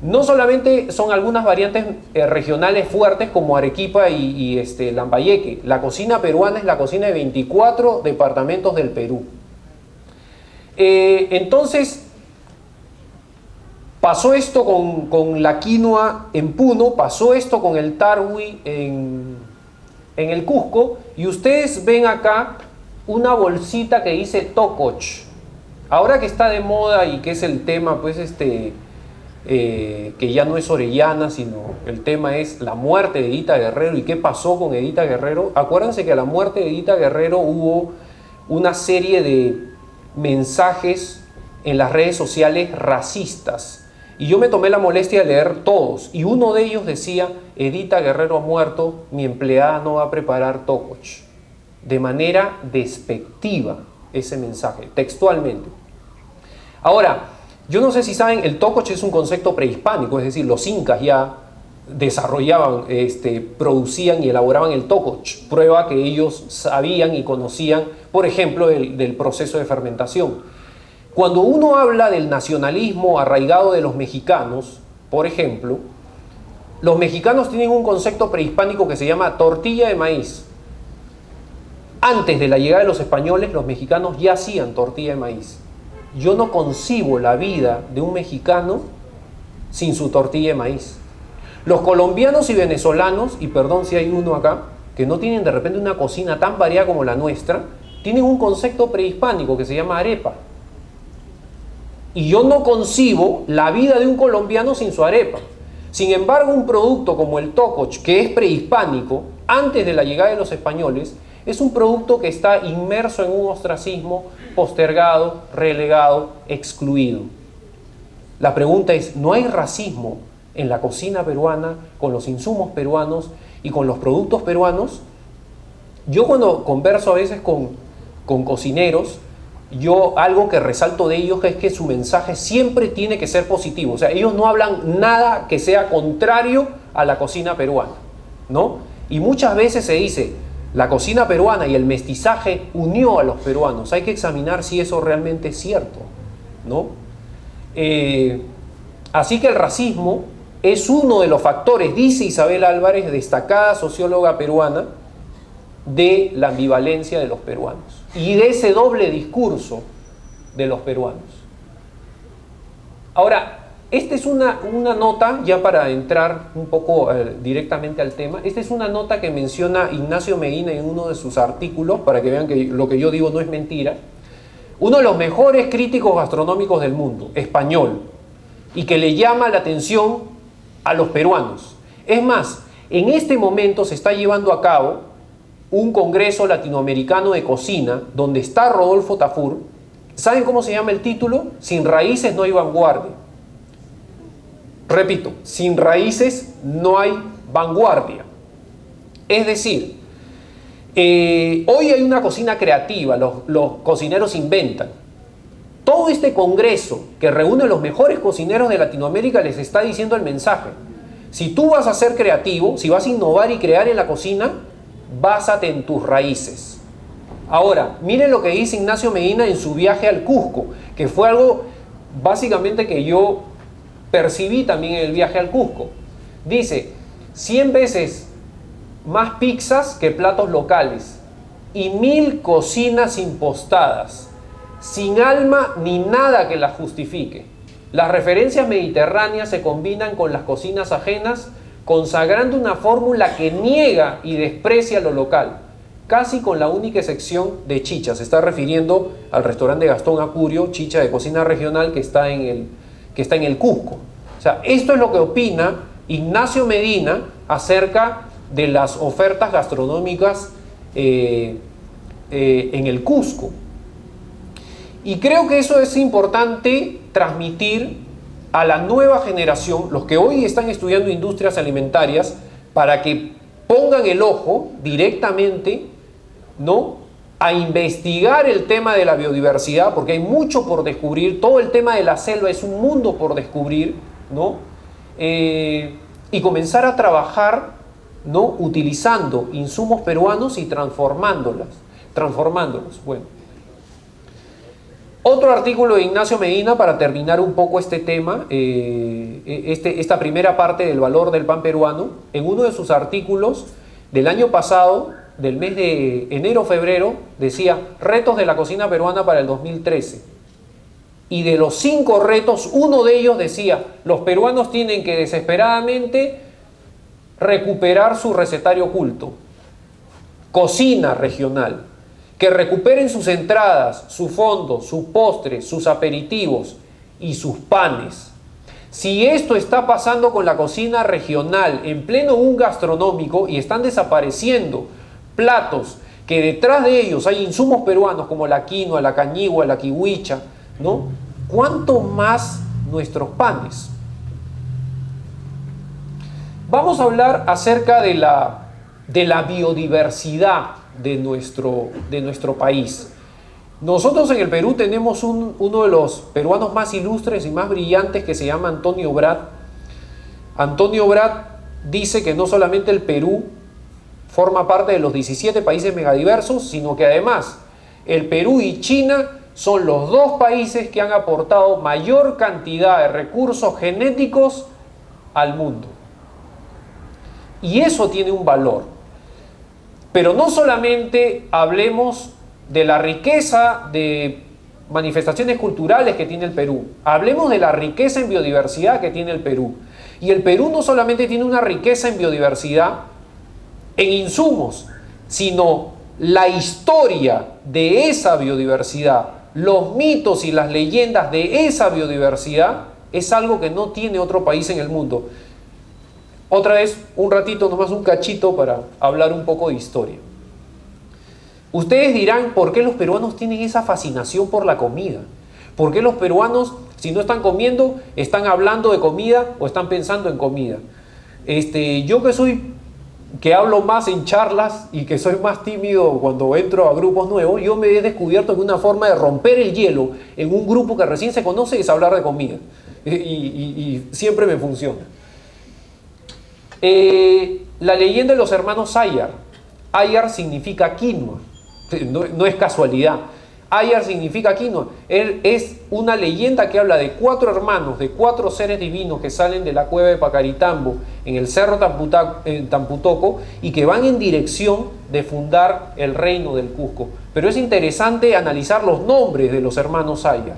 No solamente son algunas variantes regionales fuertes como Arequipa y Lambayeque. La cocina peruana es la cocina de 24 departamentos del Perú. Entonces, pasó esto con la quinoa en Puno, pasó esto con el tarwi en el Cusco, y ustedes ven acá una bolsita que dice tococh. Ahora que está de moda y que es el tema, pues que ya no es Orellana, sino el tema es la muerte de Edita Guerrero y qué pasó con Edita Guerrero. Acuérdense que a la muerte de Edita Guerrero hubo una serie de mensajes en las redes sociales racistas. Y yo me tomé la molestia de leer todos. Y uno de ellos decía, Edita Guerrero ha muerto, mi empleada no va a preparar tococh. De manera despectiva ese mensaje, textualmente. Ahora, yo no sé si saben, el tococh es un concepto prehispánico, es decir, los incas ya desarrollaban, producían y elaboraban el tococh. Prueba que ellos sabían y conocían, por ejemplo, del proceso de fermentación. Cuando uno habla del nacionalismo arraigado de los mexicanos, por ejemplo, los mexicanos tienen un concepto prehispánico que se llama tortilla de maíz. Antes de la llegada de los españoles, los mexicanos ya hacían tortilla de maíz. Yo no concibo la vida de un mexicano sin su tortilla de maíz. Los colombianos y venezolanos, y perdón si hay uno acá, que no tienen de repente una cocina tan variada como la nuestra, tienen un concepto prehispánico que se llama arepa. Y yo no concibo la vida de un colombiano sin su arepa. Sin embargo, un producto como el tococh, que es prehispánico, antes de la llegada de los españoles, es un producto que está inmerso en un ostracismo, postergado, relegado, excluido. La pregunta es, ¿no hay racismo en la cocina peruana, con los insumos peruanos y con los productos peruanos? Yo cuando converso a veces con cocineros, algo que resalto de ellos es que su mensaje siempre tiene que ser positivo. O sea, ellos no hablan nada que sea contrario a la cocina peruana, ¿no? Y muchas veces se dice, la cocina peruana y el mestizaje unió a los peruanos. Hay que examinar si eso realmente es cierto, ¿no? Así que el racismo es uno de los factores, dice Isabel Álvarez, destacada socióloga peruana, de la ambivalencia de los peruanos y de ese doble discurso de los peruanos. Ahora, esta es una nota, ya para entrar un poco directamente al tema, esta es una nota que menciona Ignacio Medina en uno de sus artículos, para que vean que lo que yo digo no es mentira, uno de los mejores críticos gastronómicos del mundo, español, y que le llama la atención a los peruanos. Es más, en este momento se está llevando a cabo un congreso latinoamericano de cocina, donde está Rodolfo Tafur. ¿Saben cómo se llama el título? Sin raíces no hay vanguardia. Repito, sin raíces no hay vanguardia. Es decir, hoy hay una cocina creativa, los cocineros inventan. Todo este congreso que reúne los mejores cocineros de Latinoamérica les está diciendo el mensaje. Si tú vas a ser creativo, si vas a innovar y crear en la cocina, básate en tus raíces. Ahora, miren lo que dice Ignacio Medina en su viaje al Cusco, que fue algo básicamente que yo percibí también en el viaje al Cusco. Dice, 100 veces más pizzas que platos locales y 1000 cocinas impostadas, sin alma ni nada que las justifique. Las referencias mediterráneas se combinan con las cocinas ajenas, consagrando una fórmula que niega y desprecia lo local, casi con la única excepción de Chicha. Se está refiriendo al restaurante Gastón Acurio, Chicha de cocina regional, que está en el Cusco. O sea, esto es lo que opina Ignacio Medina acerca de las ofertas gastronómicas en el Cusco. Y creo que eso es importante transmitir a la nueva generación, los que hoy están estudiando industrias alimentarias, para que pongan el ojo directamente, ¿no?, a investigar el tema de la biodiversidad, porque hay mucho por descubrir. Todo el tema de la selva es un mundo por descubrir, ¿no? Y comenzar a trabajar, ¿no?, utilizando insumos peruanos y transformándolos. Bueno. Otro artículo de Ignacio Medina para terminar un poco este tema, esta primera parte del valor del pan peruano. En uno de sus artículos del año pasado, del mes de enero-febrero, decía retos de la cocina peruana para el 2013. Y de los 5 retos, uno de ellos decía, los peruanos tienen que desesperadamente recuperar su recetario oculto, cocina regional, que recuperen sus entradas, su fondo, sus postres, sus aperitivos y sus panes. Si esto está pasando con la cocina regional en pleno boom gastronómico y están desapareciendo platos que detrás de ellos hay insumos peruanos como la quinoa, la cañigua, la kiwicha, ¿no?, ¿cuánto más nuestros panes? Vamos a hablar acerca de la biodiversidad de nuestro país. Nosotros en el Perú tenemos uno de los peruanos más ilustres y más brillantes que se llama Antonio Brat. Antonio Brat dice que no solamente el Perú forma parte de los 17 países megadiversos, sino que además el Perú y China son los 2 países que han aportado mayor cantidad de recursos genéticos al mundo. Y eso tiene un valor. Pero no solamente hablemos de la riqueza de manifestaciones culturales que tiene el Perú, hablemos de la riqueza en biodiversidad que tiene el Perú. Y el Perú no solamente tiene una riqueza en biodiversidad, en insumos, sino la historia de esa biodiversidad, los mitos y las leyendas de esa biodiversidad, es algo que no tiene otro país en el mundo. Otra vez, un ratito, nomás un cachito para hablar un poco de historia. Ustedes dirán, ¿por qué los peruanos tienen esa fascinación por la comida? ¿Por qué los peruanos, si no están comiendo, están hablando de comida o están pensando en comida? Yo que hablo más en charlas y que soy más tímido cuando entro a grupos nuevos, yo me he descubierto que una forma de romper el hielo en un grupo que recién se conoce es hablar de comida. Y siempre me funciona. La leyenda de los hermanos Ayar. Ayar significa quinoa. No es casualidad. Ayar significa quinoa. Es una leyenda que habla de 4 hermanos, de 4 seres divinos que salen de la cueva de Pacaritambo en el cerro Tamputoco y que van en dirección de fundar el reino del Cusco. Pero es interesante analizar los nombres de los hermanos Ayar.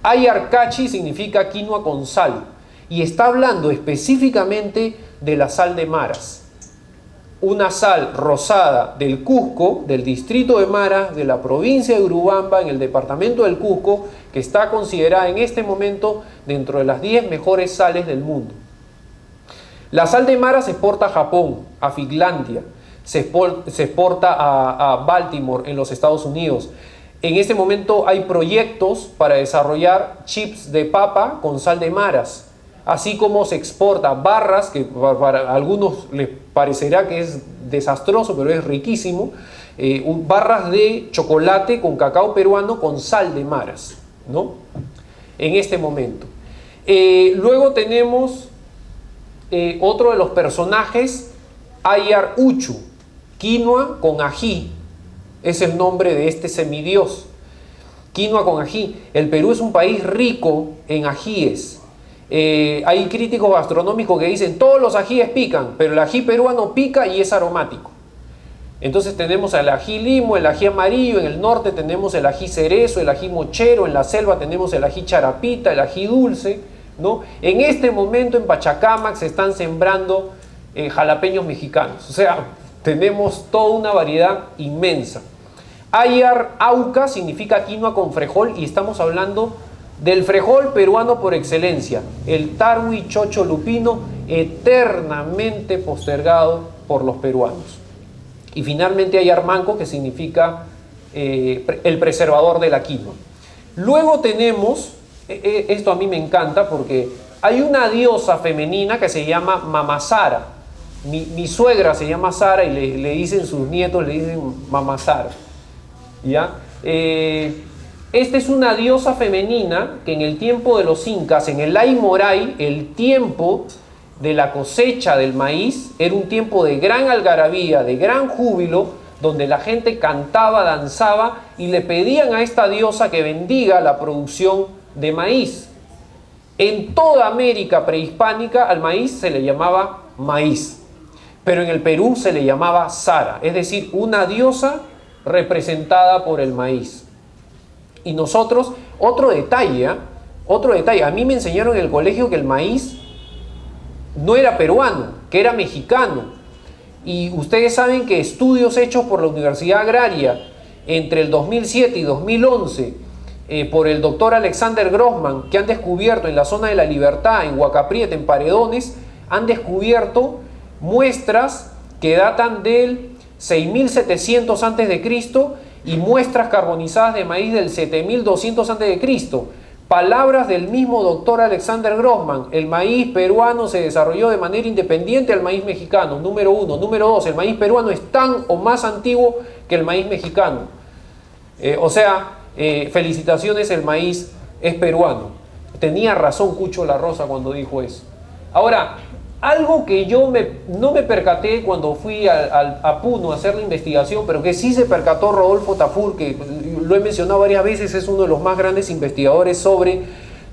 Ayar Cachi significa quinoa con sal y está hablando específicamente de la sal de Maras. Una sal rosada del Cusco, del distrito de Maras, de la provincia de Urubamba, en el departamento del Cusco, que está considerada en este momento dentro de las 10 mejores sales del mundo. La sal de Maras se exporta a Japón, a Finlandia, se exporta a Baltimore, en los Estados Unidos. En este momento hay proyectos para desarrollar chips de papa con sal de Maras. así como se exporta barras, que para algunos les parecerá que es desastroso, pero es riquísimo, barras de chocolate con cacao peruano con sal de maras, ¿no? En este momento. Luego tenemos otro de los personajes, Ayar Uchu, quinoa con ají, es el nombre de este semidios. Quinoa con ají. El Perú es un país rico en ajíes. Hay críticos gastronómicos que dicen todos los ajíes pican, pero el ají peruano pica y es aromático. Entonces tenemos el ají limo, el ají amarillo, en el norte tenemos el ají cerezo, el ají mochero, en la selva tenemos el ají charapita, el ají dulce, ¿no? En este momento en Pachacamac se están sembrando jalapeños mexicanos, o sea, tenemos toda una variedad inmensa. Ayar Auca significa quinoa con frejol y estamos hablando del frejol peruano por excelencia, el tarwi chocho lupino eternamente postergado por los peruanos. Y finalmente Ayar Manco, que significa el preservador de la quinoa. Luego tenemos, esto a mí me encanta porque hay una diosa femenina que se llama Mama Sara. Mi suegra se llama Sara y le dicen sus nietos, le dicen Mama Sara. ¿Ya? Esta es una diosa femenina que en el tiempo de los incas, en el Aymoray, el tiempo de la cosecha del maíz era un tiempo de gran algarabía, de gran júbilo, donde la gente cantaba, danzaba y le pedían a esta diosa que bendiga la producción de maíz. En toda América prehispánica al maíz se le llamaba maíz, pero en el Perú se le llamaba Sara, es decir, una diosa representada por el maíz. Y nosotros, otro detalle, a mí me enseñaron en el colegio que el maíz no era peruano, que era mexicano. Y ustedes saben que estudios hechos por la Universidad Agraria entre el 2007 y 2011 por el doctor Alexander Grossman, que han descubierto en la zona de la Libertad, en Huacaprieta, en Paredones, han descubierto muestras que datan del 6700 a.C. y muestras carbonizadas de maíz del 7200 a.C. Palabras del mismo doctor Alexander Grossman: el maíz peruano se desarrolló de manera independiente al maíz mexicano, número 1. Número 2, el maíz peruano es tan o más antiguo que el maíz mexicano. Felicitaciones, el maíz es peruano. Tenía razón Cucho La Rosa cuando dijo eso. Ahora, algo que yo no me percaté cuando fui a Puno a hacer la investigación, pero que sí se percató Rodolfo Tafur, que lo he mencionado varias veces, es uno de los más grandes investigadores sobre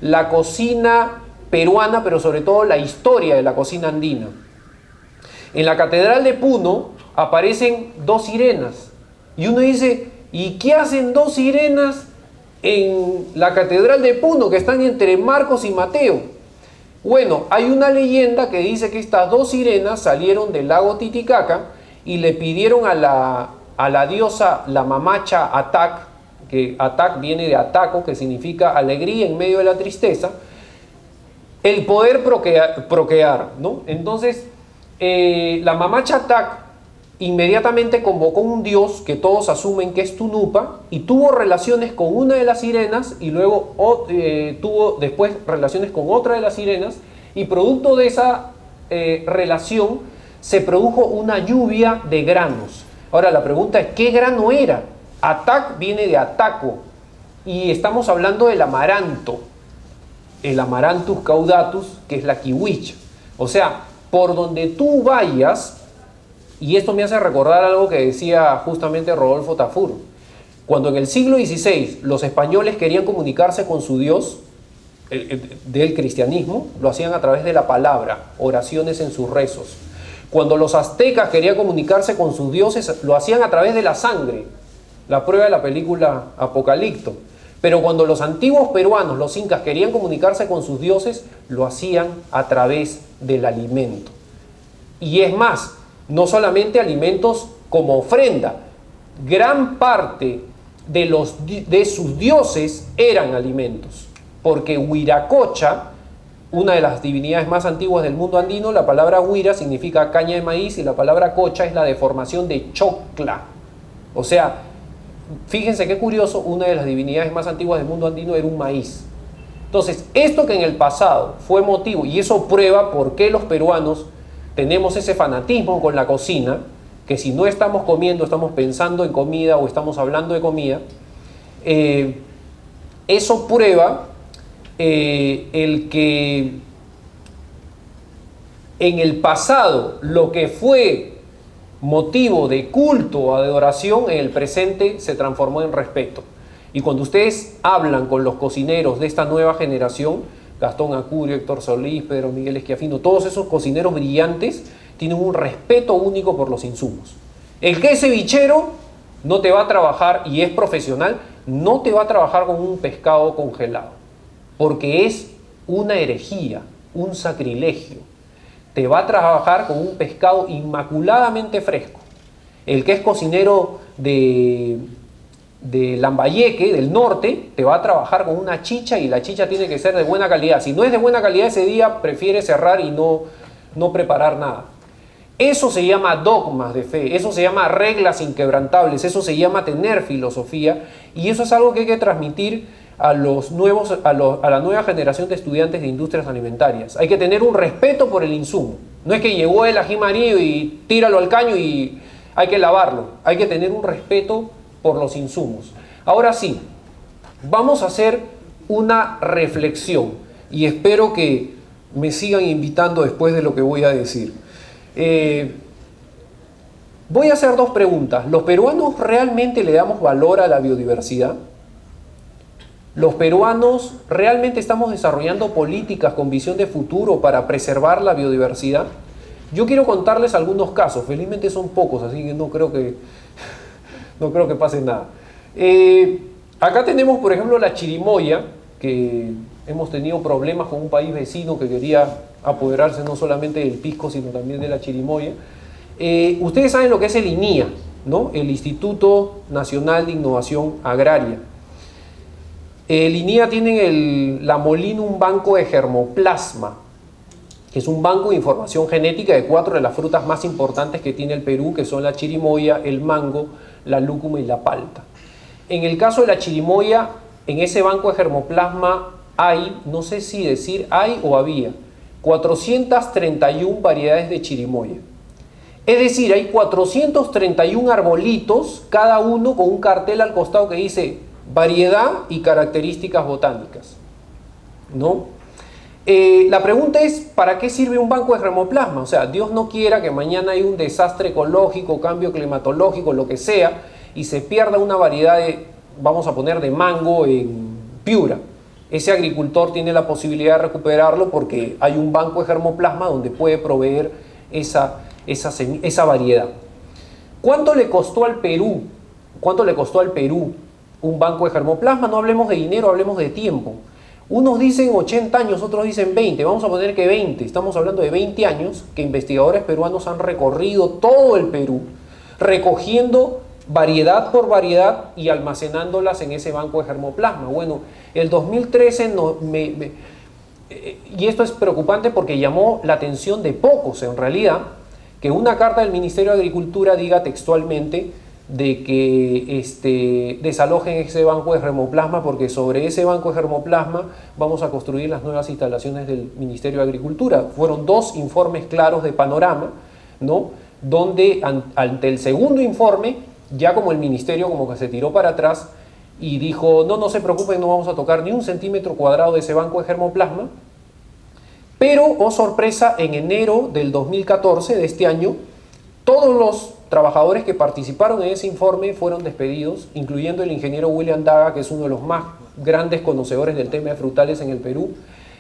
la cocina peruana, pero sobre todo la historia de la cocina andina. En la Catedral de Puno aparecen dos sirenas, y uno dice, ¿y qué hacen dos sirenas en la Catedral de Puno, que están entre Marcos y Mateo? Bueno, hay una leyenda que dice que estas dos sirenas salieron del lago Titicaca y le pidieron a la diosa, la mamacha Atac, que Atac viene de Ataco, que significa alegría en medio de la tristeza, el poder procrear, ¿no? Entonces, la mamacha Atac inmediatamente convocó un dios que todos asumen que es Tunupa y tuvo relaciones con una de las sirenas y luego tuvo después relaciones con otra de las sirenas y producto de esa relación se produjo una lluvia de granos. Ahora la pregunta es, ¿qué grano era? Atac viene de Ataco y estamos hablando del amaranto, el Amaranthus caudatus, que es la kiwicha. O sea, por donde tú vayas. Y esto me hace recordar algo que decía justamente Rodolfo Tafur. Cuando en el siglo XVI los españoles querían comunicarse con su Dios del cristianismo, lo hacían a través de la palabra, oraciones en sus rezos. Cuando los aztecas querían comunicarse con sus dioses, lo hacían a través de la sangre, la prueba de la película Apocalipto. Pero cuando los antiguos peruanos, los incas, querían comunicarse con sus dioses, lo hacían a través del alimento. Y es más, no solamente alimentos como ofrenda, gran parte de sus dioses eran alimentos, porque Huiracocha, una de las divinidades más antiguas del mundo andino, la palabra huira significa caña de maíz y la palabra cocha es la deformación de chocla. O sea, fíjense qué curioso, una de las divinidades más antiguas del mundo andino era un maíz. Entonces, esto que en el pasado fue motivo, y eso prueba por qué los peruanos tenemos ese fanatismo con la cocina, que si no estamos comiendo, estamos pensando en comida o estamos hablando de comida, eso prueba el que en el pasado lo que fue motivo de culto o de adoración, en el presente se transformó en respeto. Y cuando ustedes hablan con los cocineros de esta nueva generación, Gastón Acurio, Héctor Solís, Pedro Miguel Esquiafino, todos esos cocineros brillantes tienen un respeto único por los insumos. El que es cevichero no te va a trabajar, y es profesional, no te va a trabajar con un pescado congelado, porque es una herejía, un sacrilegio. Te va a trabajar con un pescado inmaculadamente fresco. El que es cocinero de Lambayeque, del norte, te va a trabajar con una chicha, y la chicha tiene que ser de buena calidad. Si no es de buena calidad ese día, prefiere cerrar y no preparar nada. Eso se llama dogmas de fe, eso se llama reglas inquebrantables, eso se llama tener filosofía, y eso es algo que hay que transmitir a la nueva generación de estudiantes de industrias alimentarias. Hay que tener un respeto por el insumo. No es que llegó el ají amarillo y tíralo al caño y hay que lavarlo. Hay que tener un respeto por los insumos. Ahora sí, vamos a hacer una reflexión y espero que me sigan invitando después de lo que voy a decir. Voy a hacer dos preguntas. ¿Los peruanos realmente le damos valor a la biodiversidad? ¿Los peruanos realmente estamos desarrollando políticas con visión de futuro para preservar la biodiversidad? Yo quiero contarles algunos casos. Felizmente son pocos, así que no creo que pase nada. Acá tenemos, por ejemplo, la chirimoya, que hemos tenido problemas con un país vecino que quería apoderarse no solamente del pisco, sino también de la chirimoya. Ustedes saben lo que es el INIA, ¿no? El Instituto Nacional de Innovación Agraria. El INIA tiene en la Molina un banco de germoplasma, que es un banco de información genética de 4 de las frutas más importantes que tiene el Perú, que son la chirimoya, el mango, la lúcuma y la palta. En el caso de la chirimoya, en ese banco de germoplasma hay, no sé si decir hay o había, 431 variedades de chirimoya. Es decir, hay 431 arbolitos, cada uno con un cartel al costado que dice variedad y características botánicas, ¿no? La pregunta es, ¿para qué sirve un banco de germoplasma? O sea, Dios no quiera que mañana haya un desastre ecológico, cambio climatológico, lo que sea, y se pierda una variedad de, vamos a poner, de mango en Piura. Ese agricultor tiene la posibilidad de recuperarlo porque hay un banco de germoplasma donde puede proveer esa variedad. ¿Cuánto le costó al Perú? ¿Cuánto le costó al Perú un banco de germoplasma? No hablemos de dinero, hablemos de tiempo. Unos dicen 80 años, otros dicen 20. Vamos a poner que 20. Estamos hablando de 20 años que investigadores peruanos han recorrido todo el Perú, recogiendo variedad por variedad y almacenándolas en ese banco de germoplasma. Bueno, el 2013 y esto es preocupante porque llamó la atención de pocos en realidad, que una carta del Ministerio de Agricultura diga textualmente de que desalojen ese banco de germoplasma, porque sobre ese banco de germoplasma vamos a construir las nuevas instalaciones del Ministerio de Agricultura. Fueron 2 informes claros de panorama, ¿no? Donde ante el segundo informe, ya como el ministerio como que se tiró para atrás y dijo, no se preocupen, no vamos a tocar ni un centímetro cuadrado de ese banco de germoplasma. Pero, oh sorpresa, en enero del 2014, de este año, todos los trabajadores que participaron en ese informe fueron despedidos, incluyendo el ingeniero William Daga, que es uno de los más grandes conocedores del tema de frutales en el Perú.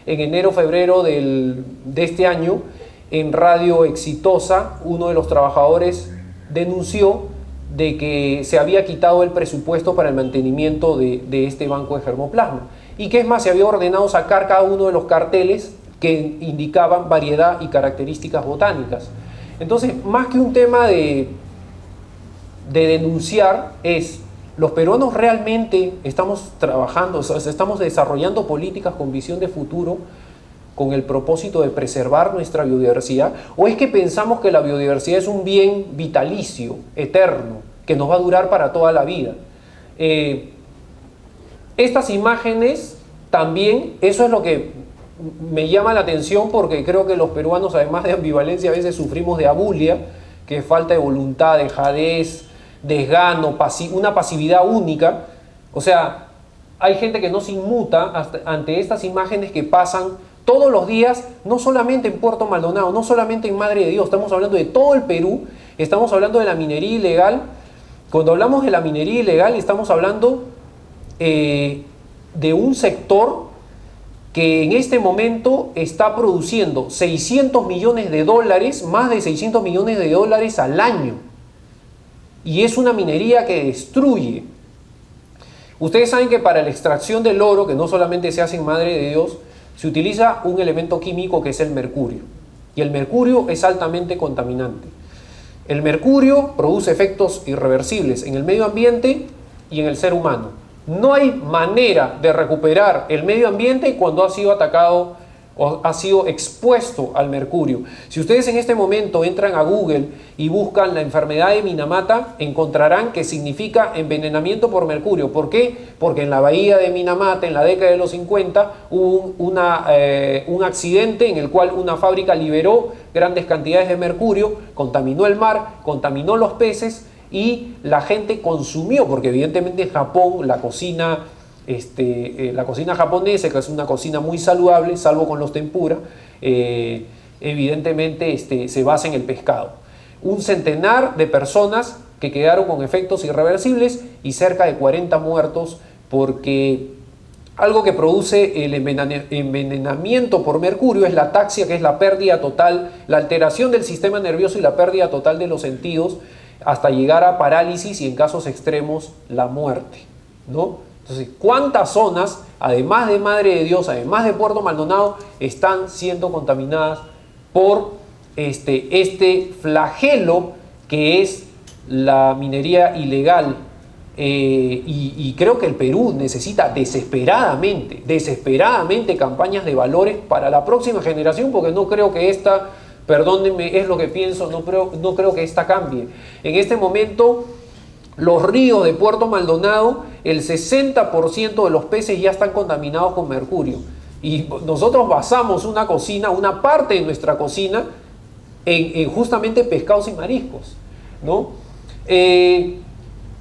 En enero, febrero de este año, en Radio Exitosa, uno de los trabajadores denunció de que se había quitado el presupuesto para el mantenimiento de este banco de germoplasma. Y que es más, se había ordenado sacar cada uno de los carteles que indicaban variedad y características botánicas. Entonces, más que un tema de denunciar, es, ¿los peruanos realmente estamos trabajando, o sea, estamos desarrollando políticas con visión de futuro con el propósito de preservar nuestra biodiversidad? ¿O es que pensamos que la biodiversidad es un bien vitalicio, eterno, que nos va a durar para toda la vida? Estas imágenes también eso es lo que me llama la atención, porque creo que los peruanos, además de ambivalencia, a veces sufrimos de abulia, que es falta de voluntad, dejadez, desgano, una pasividad única. O sea, hay gente que no se inmuta ante estas imágenes que pasan todos los días, no solamente en Puerto Maldonado, no solamente en Madre de Dios, estamos hablando de todo el Perú, estamos hablando de la minería ilegal. Cuando hablamos de la minería ilegal, estamos hablando de un sector que en este momento está produciendo 600 millones de dólares, más de 600 millones de dólares al año. Y es una minería que destruye. Ustedes saben que para la extracción del oro, que no solamente se hace en Madre de Dios, se utiliza un elemento químico que es el mercurio. Y el mercurio es altamente contaminante. El mercurio produce efectos irreversibles en el medio ambiente y en el ser humano. No hay manera de recuperar el medio ambiente cuando ha sido atacado o ha sido expuesto al mercurio. Si ustedes en este momento entran a Google y buscan la enfermedad de Minamata, encontrarán que significa envenenamiento por mercurio. ¿Por qué? Porque en la bahía de Minamata, en la década de los 50, hubo un accidente en el cual una fábrica liberó grandes cantidades de mercurio, contaminó el mar, contaminó los peces y la gente consumió, porque evidentemente en Japón la cocina japonesa, que es una cocina muy saludable, salvo con los tempura, evidentemente se basa en el pescado. Un centenar de personas que quedaron con efectos irreversibles y cerca de 40 muertos, porque algo que produce el envenenamiento por mercurio es la ataxia, que es la pérdida total, la alteración del sistema nervioso y la pérdida total de los sentidos, hasta llegar a parálisis y en casos extremos la muerte, ¿no? Entonces, ¿cuántas zonas, además de Madre de Dios, además de Puerto Maldonado, están siendo contaminadas por este flagelo que es la minería ilegal? Y creo que el Perú necesita desesperadamente campañas de valores para la próxima generación, porque no creo que esta, perdónenme, es lo que pienso, no creo que esta cambie. En este momento, los ríos de Puerto Maldonado, el 60% de los peces ya están contaminados con mercurio. Y nosotros basamos una parte de nuestra cocina en justamente pescados y mariscos, ¿no?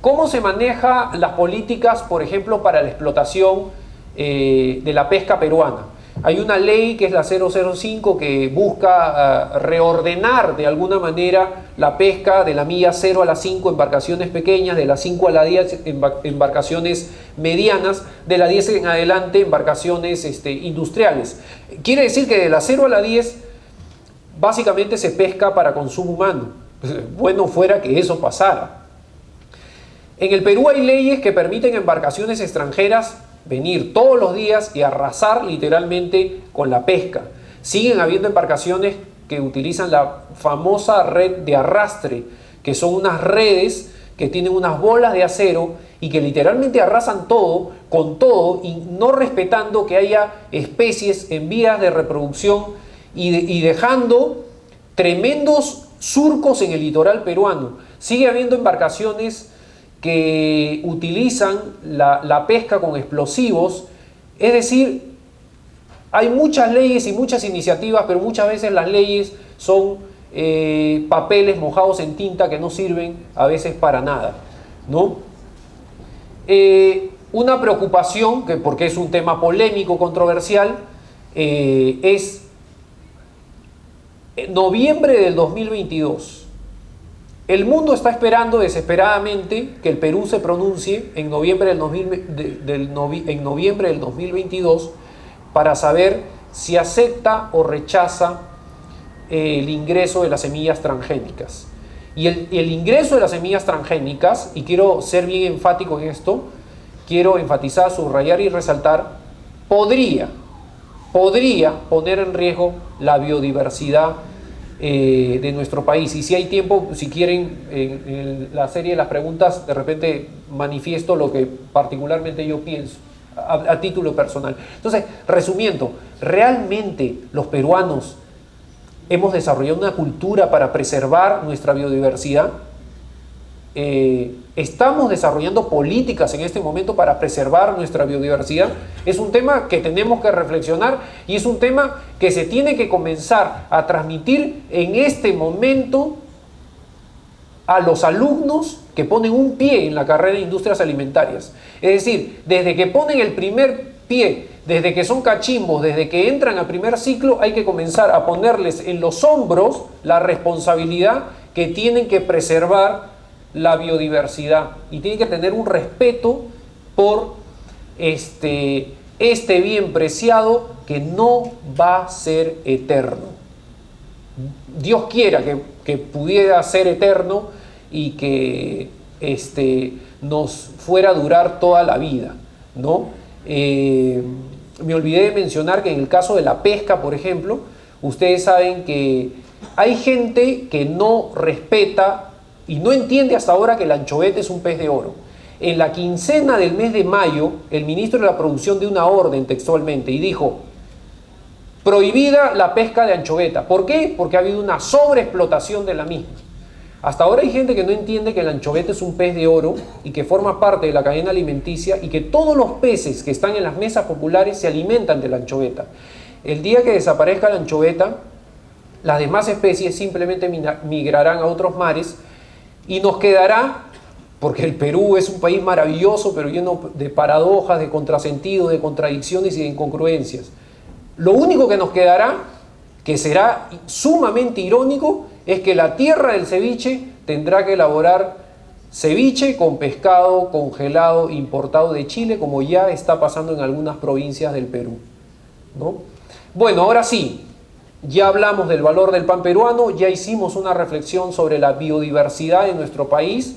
¿Cómo se manejan las políticas, por ejemplo, para la explotación de la pesca peruana? Hay una ley que es la 005 que busca reordenar de alguna manera la pesca de la milla 0 a la 5 embarcaciones pequeñas, de la 5 a la 10 embarcaciones medianas, de la 10 en adelante embarcaciones industriales. Quiere decir que de la 0 a la 10 básicamente se pesca para consumo humano. Bueno fuera que eso pasara. En el Perú hay leyes que permiten a embarcaciones extranjeras venir todos los días y arrasar literalmente con la pesca. Siguen habiendo embarcaciones que utilizan la famosa red de arrastre, que son unas redes que tienen unas bolas de acero y que literalmente arrasan todo con todo y no respetando que haya especies en vías de reproducción y dejando tremendos surcos en el litoral peruano. Sigue habiendo embarcaciones que utilizan la pesca con explosivos. Es decir, hay muchas leyes y muchas iniciativas, pero muchas veces las leyes son papeles mojados en tinta que no sirven a veces para nada, ¿no? Una preocupación, porque es un tema polémico, controversial, es noviembre del 2022. El mundo está esperando desesperadamente que el Perú se pronuncie en noviembre del 2022 para saber si acepta o rechaza el ingreso de las semillas transgénicas. Y el ingreso de las semillas transgénicas, y quiero ser bien enfático en esto, quiero enfatizar, subrayar y resaltar, podría poner en riesgo la biodiversidad de nuestro país. Y si hay tiempo, si quieren, en la serie de las preguntas, de repente manifiesto lo que particularmente yo pienso a título personal. Entonces, resumiendo, ¿realmente los peruanos hemos desarrollado una cultura para preservar nuestra biodiversidad? estamos desarrollando políticas en este momento para preservar nuestra biodiversidad. Es un tema que tenemos que reflexionar y es un tema que se tiene que comenzar a transmitir en este momento a los alumnos que ponen un pie en la carrera de industrias alimentarias. Es decir, desde que ponen el primer pie, desde que son cachimbos, desde que entran al primer ciclo, hay que comenzar a ponerles en los hombros la responsabilidad que tienen que preservar la biodiversidad y tienen que tener un respeto por este bien preciado que no va a ser eterno. Dios quiera que pudiera ser eterno y que nos fuera a durar toda la vida, ¿no? Me olvidé de mencionar que en el caso de la pesca, por ejemplo, ustedes saben que hay gente que no respeta y no entiende hasta ahora que el anchovete es un pez de oro. En la quincena del mes de mayo, el ministro de la Producción dio una orden textualmente y dijo: prohibida la pesca de anchoveta. ¿Por qué? Porque ha habido una sobreexplotación de la misma. Hasta ahora hay gente que no entiende que el anchoveta es un pez de oro y que forma parte de la cadena alimenticia y que todos los peces que están en las mesas populares se alimentan de la anchoveta. El día que desaparezca la anchoveta, las demás especies simplemente migrarán a otros mares y nos quedará, porque el Perú es un país maravilloso, pero lleno de paradojas, de contrasentidos, de contradicciones y de incongruencias. Lo único que nos quedará, que será sumamente irónico, es que la tierra del ceviche tendrá que elaborar ceviche con pescado congelado importado de Chile, como ya está pasando en algunas provincias del Perú, ¿no? Bueno, ahora sí, ya hablamos del valor del pan peruano, ya hicimos una reflexión sobre la biodiversidad de nuestro país,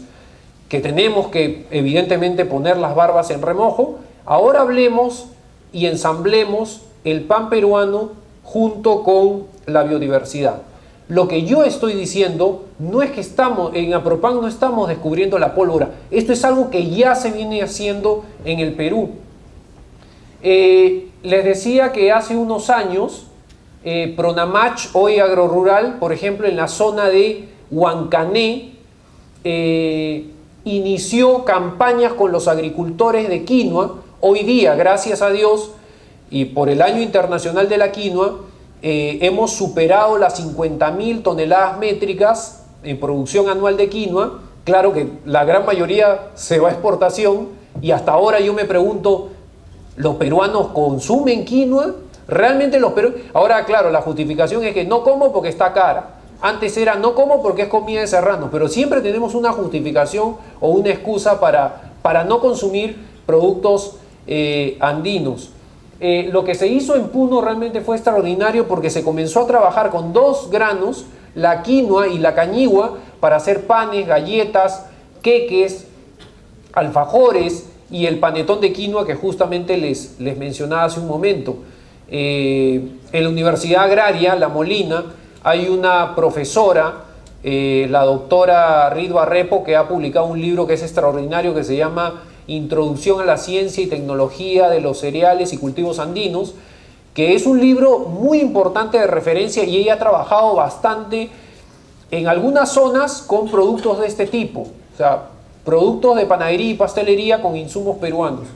que tenemos que evidentemente poner las barbas en remojo. Ahora hablemos y ensamblemos el pan peruano junto con la biodiversidad. Lo que yo estoy diciendo no es que en Apropan no estamos descubriendo la pólvora. Esto es algo que ya se viene haciendo en el Perú. Les decía que hace unos años Pronamach, hoy Agrorural, por ejemplo, en la zona de Huancané, inició campañas con los agricultores de quinoa. Hoy día, gracias a Dios, y por el Año Internacional de la Quinoa, hemos superado las 50.000 toneladas métricas en producción anual de quinoa. Claro que la gran mayoría se va a exportación y hasta ahora yo me pregunto, ¿los peruanos consumen quinoa? ¿Realmente los peruanos? Ahora, claro, la justificación es que no como porque está cara. Antes era no como porque es comida de serranos, pero siempre tenemos una justificación o una excusa para no consumir productos andinos. Lo que se hizo en Puno realmente fue extraordinario porque se comenzó a trabajar con dos granos, la quinoa y la cañigua, para hacer panes, galletas, queques, alfajores y el panetón de quinoa que justamente les mencionaba hace un momento. En la Universidad Agraria, La Molina, hay una profesora, la doctora Ridva Repo, que ha publicado un libro que es extraordinario que se llama Introducción a la Ciencia y Tecnología de los Cereales y Cultivos Andinos, que es un libro muy importante de referencia y ella ha trabajado bastante en algunas zonas con productos de este tipo, o sea, productos de panadería y pastelería con insumos peruanos.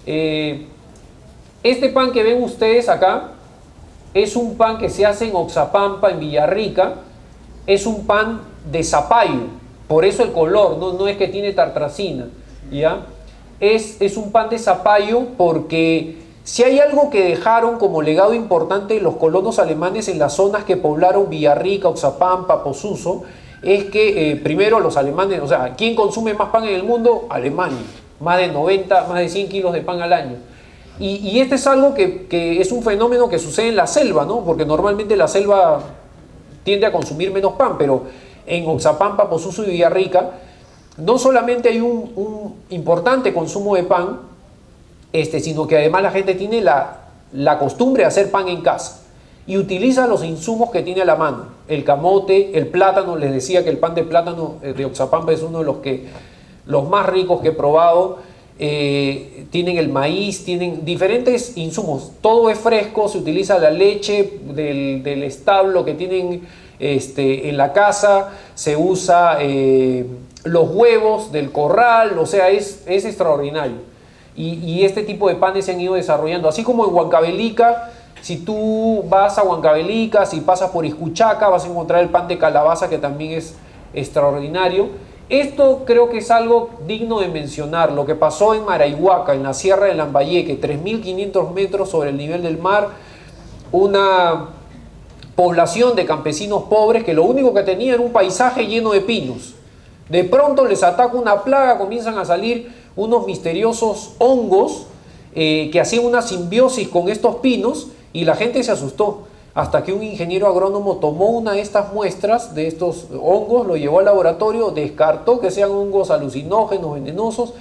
Este pan que ven ustedes acá es un pan que se hace en Oxapampa, en Villarrica. Es un pan de zapallo, por eso el color, no es que tiene tartracina, ¿ya? Es un pan de zapallo porque si hay algo que dejaron como legado importante los colonos alemanes en las zonas que poblaron Villarrica, Oxapampa, Posuso, es que primero los alemanes, o sea, ¿quién consume más pan en el mundo? Alemania, más de 100 kilos de pan al año. Y este es algo que es un fenómeno que sucede en la selva, ¿no? Porque normalmente la selva tiende a consumir menos pan, pero en Oxapampa, Posuso y Villarrica no solamente hay un importante consumo de pan, sino que además la gente tiene la costumbre de hacer pan en casa y utiliza los insumos que tiene a la mano. El camote, el plátano, les decía que el pan de plátano de Oxapampa es uno de los más ricos que he probado. Tienen el maíz, tienen diferentes insumos, todo es fresco, se utiliza la leche del establo que tienen en la casa, se usa los huevos del corral, o sea, es extraordinario. Y este tipo de panes se han ido desarrollando, así como en Huancavelica. Si tú vas a Huancavelica, si pasas por Iscuchaca, vas a encontrar el pan de calabaza, que también es extraordinario. Esto creo que es algo digno de mencionar, lo que pasó en Marayhuaca, en la Sierra de Lambayeque, 3.500 metros sobre el nivel del mar, una población de campesinos pobres que lo único que tenían era un paisaje lleno de pinos. De pronto les ataca una plaga, comienzan a salir unos misteriosos hongos que hacían una simbiosis con estos pinos, y la gente se asustó, hasta que un ingeniero agrónomo tomó una de estas muestras de estos hongos, lo llevó al laboratorio, descartó que sean hongos alucinógenos, venenosos,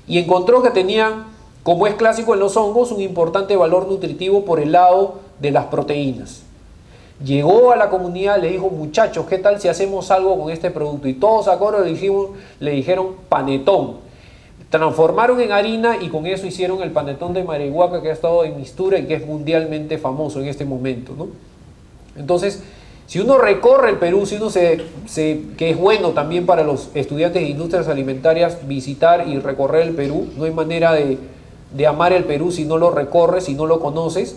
y encontró que tenían, como es clásico en los hongos, un importante valor nutritivo por el lado de las proteínas. Llegó a la comunidad, le dijo: muchachos, ¿qué tal si hacemos algo con este producto? Y todos a coro le dijeron panetón. Transformaron en harina y con eso hicieron el panetón de Marayhuaca, que ha estado en Mistura y que es mundialmente famoso en este momento, ¿no? Entonces, si uno recorre el Perú, si uno que es bueno también para los estudiantes de industrias alimentarias visitar y recorrer el Perú, no hay manera de amar el Perú si no lo recorres, si no lo conoces.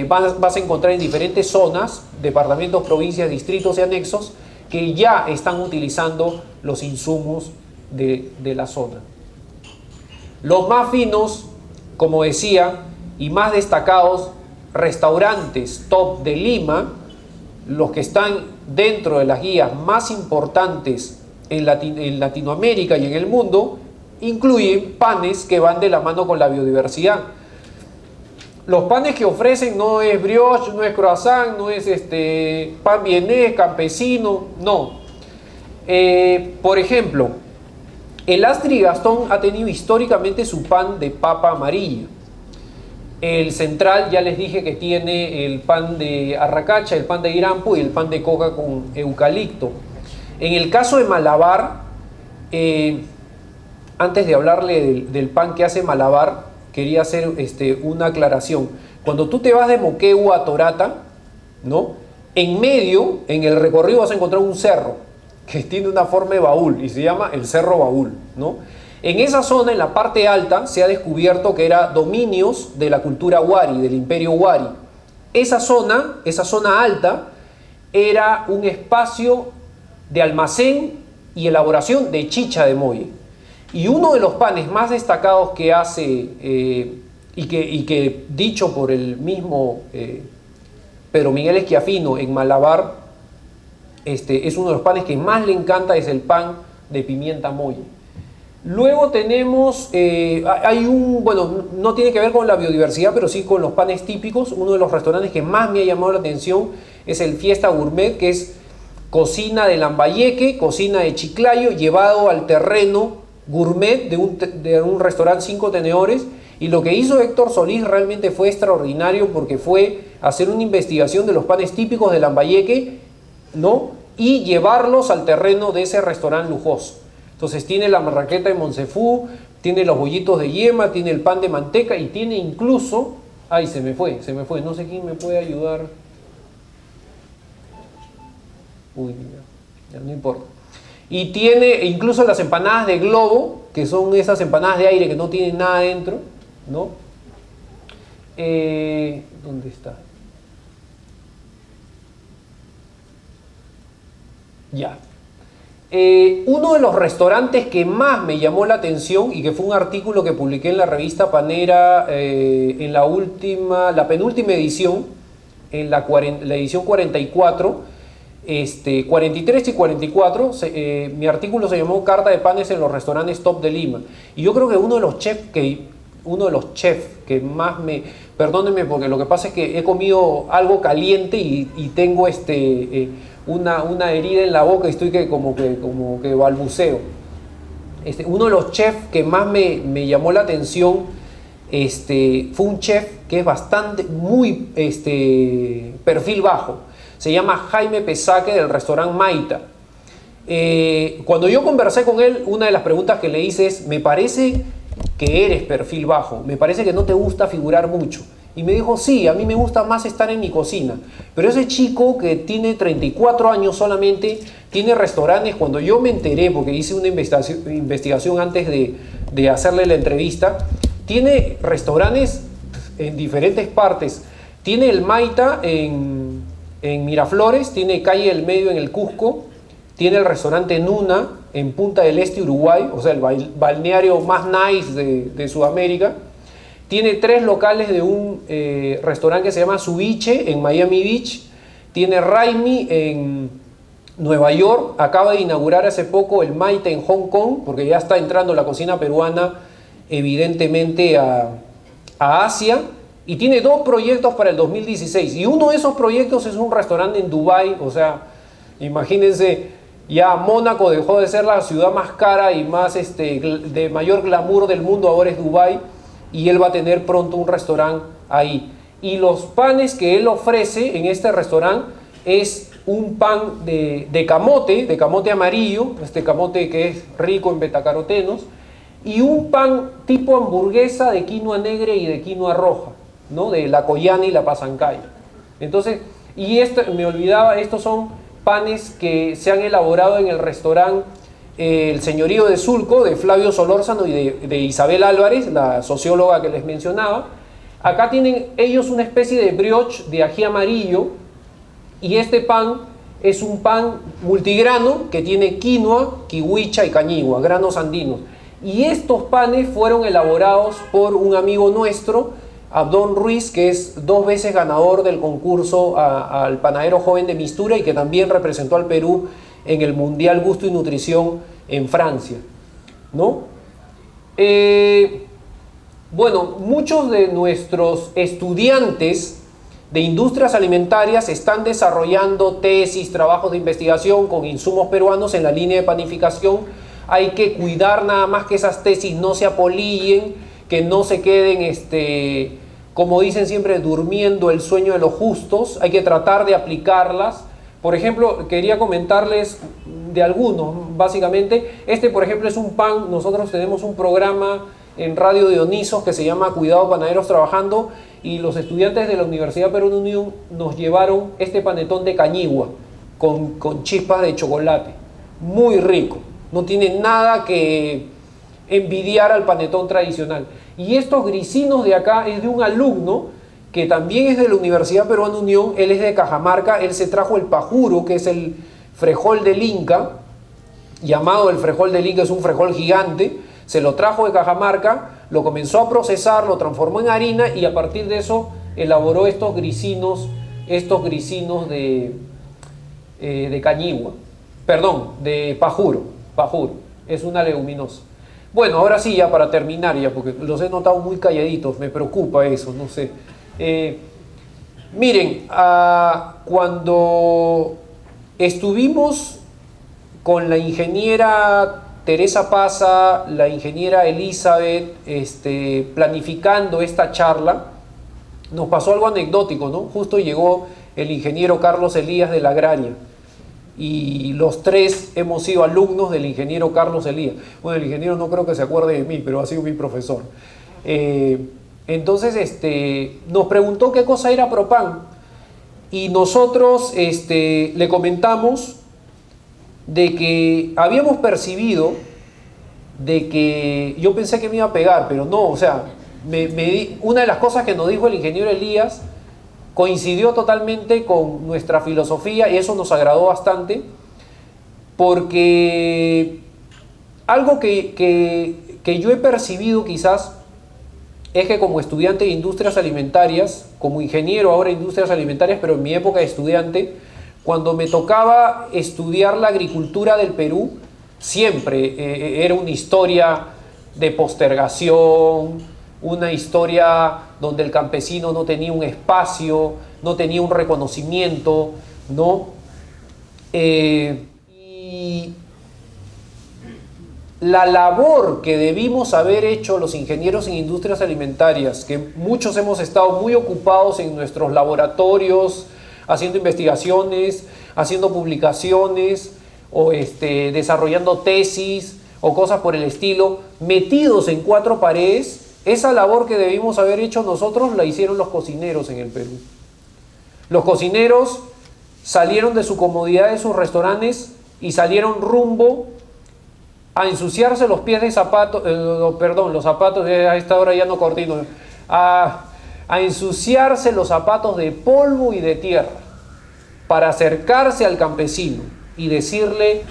Vas a encontrar en diferentes zonas, departamentos, provincias, distritos y anexos, que ya están utilizando los insumos de la zona. Los más finos, como decía, y más destacados, restaurantes top de Lima, los que están dentro de las guías más importantes en Latinoamérica y en el mundo, incluyen panes que van de la mano con la biodiversidad. Los panes que ofrecen no es brioche, no es croissant, no es pan vienés, campesino, no. Por ejemplo, el Astrid Gastón ha tenido históricamente su pan de papa amarilla. El Central, ya les dije que tiene el pan de arracacha, el pan de irampo y el pan de coca con eucalipto. En el caso de Malabar, antes de hablarle del pan que hace Malabar, quería hacer una aclaración. Cuando tú te vas de Moquegua a Torata, ¿no? En medio, en el recorrido, vas a encontrar un cerro que tiene una forma de baúl y se llama el Cerro Baúl, ¿no? En esa zona, en la parte alta, se ha descubierto que era dominios de la cultura Wari, del imperio Wari. Esa zona alta, era un espacio de almacén y elaboración de chicha de molle. Y uno de los panes más destacados que hace, y que dicho por el mismo Pedro Miguel Esquiafino en Malabar, es uno de los panes que más le encanta, es el pan de pimienta molle. Luego tenemos, bueno, no tiene que ver con la biodiversidad, pero sí con los panes típicos. Uno de los restaurantes que más me ha llamado la atención es el Fiesta Gourmet, que es cocina de Lambayeque, cocina de Chiclayo, llevado al terreno gourmet de un restaurante 5 tenedores. Y lo que hizo Héctor Solís realmente fue extraordinario, porque fue hacer una investigación de los panes típicos de Lambayeque, ¿no? Y llevarlos al terreno de ese restaurante lujoso. Entonces tiene la marraqueta de Monsefú, tiene los bollitos de yema, tiene el pan de manteca y tiene incluso... Ay, se me fue, no sé quién me puede ayudar. Uy, ya no importa. Y tiene incluso las empanadas de globo, que son esas empanadas de aire que no tienen nada dentro, ¿no? ¿Dónde está? Ya. Uno de los restaurantes que más me llamó la atención, y que fue un artículo que publiqué en la revista Panera en la penúltima edición, en la edición 44, 43 y 44, mi artículo se llamó Carta de panes en los restaurantes top de Lima. Y yo creo que uno de los chefs que más perdónenme, porque lo que pasa es que he comido algo caliente y tengo una herida en la boca y estoy como que balbuceo. Uno de los chefs que más me llamó la atención fue un chef que es muy perfil bajo. Se llama Jaime Pesaque, del restaurante Maita. Cuando yo conversé con él, una de las preguntas que le hice es: me parece que eres perfil bajo, me parece que no te gusta figurar mucho. Y me dijo, sí, a mí me gusta más estar en mi cocina. Pero ese chico que tiene 34 años solamente, tiene restaurantes. Cuando yo me enteré, porque hice una investigación antes de hacerle la entrevista, tiene restaurantes en diferentes partes. Tiene el Maita en Miraflores, tiene Calle del Medio en el Cusco, tiene el restaurante Nuna en Punta del Este, Uruguay, o sea, el balneario más nice de Sudamérica. Tiene 3 locales de un restaurante que se llama Subiche en Miami Beach. Tiene Raimi en Nueva York. Acaba de inaugurar hace poco el Maita en Hong Kong, porque ya está entrando la cocina peruana evidentemente a Asia. Y tiene 2 proyectos para el 2016. Y uno de esos proyectos es un restaurante en Dubái. O sea, imagínense, ya Mónaco dejó de ser la ciudad más cara y más de mayor glamour del mundo, ahora es Dubái. Y él va a tener pronto un restaurante ahí. Y los panes que él ofrece en este restaurante es un pan de camote amarillo, este camote que es rico en betacarotenos, y un pan tipo hamburguesa de quinoa negra y de quinoa roja, ¿no? De la Coyana y la Pasancaya. Entonces, y esto, me olvidaba, estos son panes que se han elaborado en el restaurante El Señorío de Sulco, de Flavio Solórzano y de Isabel Álvarez, la socióloga que les mencionaba. Acá tienen ellos una especie de brioche de ají amarillo, y este pan es un pan multigrano que tiene quinoa, kiwicha y cañigua, granos andinos. Y estos panes fueron elaborados por un amigo nuestro, Abdón Ruiz, que es 2 veces ganador del concurso al panadero joven de Mistura y que también representó al Perú en el Mundial Gusto y Nutrición en Francia, ¿no? Bueno, muchos de nuestros estudiantes de industrias alimentarias están desarrollando tesis, trabajos de investigación con insumos peruanos en la línea de panificación. Hay que cuidar nada más que esas tesis no se apolillen, que no se queden, como dicen siempre, durmiendo el sueño de los justos. Hay que tratar de aplicarlas. Por ejemplo, quería comentarles de algunos, básicamente. Por ejemplo, es un pan. Nosotros tenemos un programa en Radio Dionisos que se llama Cuidado Panaderos Trabajando, y los estudiantes de la Universidad Perú Unión nos llevaron este panetón de cañigua con chispas de chocolate. Muy rico. No tiene nada que envidiar al panetón tradicional. Y estos grisinos de acá es de un alumno que también es de la Universidad Peruana Unión. Él es de Cajamarca. Él se trajo el pajuro, que es el frejol del Inca, llamado el frejol del Inca, es un frejol gigante. Se lo trajo de Cajamarca, lo comenzó a procesar, lo transformó en harina y a partir de eso elaboró estos grisinos de cañigua, perdón, de pajuro, es una leguminosa. Bueno, ahora sí, ya para terminar, ya porque los he notado muy calladitos, me preocupa eso, no sé. Miren, cuando estuvimos con la ingeniera Teresa Paza, la ingeniera Elizabeth, planificando esta charla, nos pasó algo anecdótico, ¿no? Justo llegó el ingeniero Carlos Elías de la Agraria y los 3 hemos sido alumnos del ingeniero Carlos Elías. Bueno, el ingeniero no creo que se acuerde de mí, pero ha sido mi profesor. Entonces, nos preguntó qué cosa era Propan y nosotros le comentamos de que habíamos percibido de que yo pensé que me iba a pegar, pero no, o sea, una de las cosas que nos dijo el ingeniero Elías coincidió totalmente con nuestra filosofía y eso nos agradó bastante, porque algo que yo he percibido quizás es que como estudiante de industrias alimentarias, como ingeniero ahora de industrias alimentarias, pero en mi época de estudiante, cuando me tocaba estudiar la agricultura del Perú, siempre era una historia de postergación, una historia donde el campesino no tenía un espacio, no tenía un reconocimiento, ¿no? Y la labor que debimos haber hecho los ingenieros en industrias alimentarias, que muchos hemos estado muy ocupados en nuestros laboratorios, haciendo investigaciones, haciendo publicaciones, o desarrollando tesis, o cosas por el estilo, metidos en 4 paredes, Esa labor que debimos haber hecho nosotros la hicieron los cocineros en el Perú. Los cocineros salieron de su comodidad de sus restaurantes y salieron rumbo a ensuciarse los pies de zapatos, los zapatos, a esta hora ya no coordino, a ensuciarse los zapatos de polvo y de tierra para acercarse al campesino y decirle: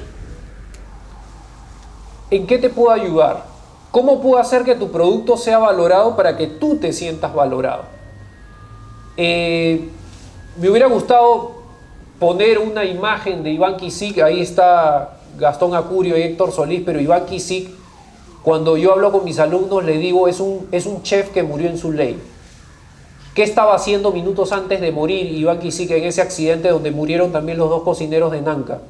¿en qué te puedo ayudar? ¿Cómo puedo hacer que tu producto sea valorado para que tú te sientas valorado? Me hubiera gustado poner una imagen de Iván Quisik, ahí está Gastón Acurio y Héctor Solís, pero Iván Quisik, cuando yo hablo con mis alumnos, le digo, es un chef que murió en su ley. ¿Qué estaba haciendo minutos antes de morir Iván Quisik en ese accidente donde murieron también los dos cocineros de Nanca?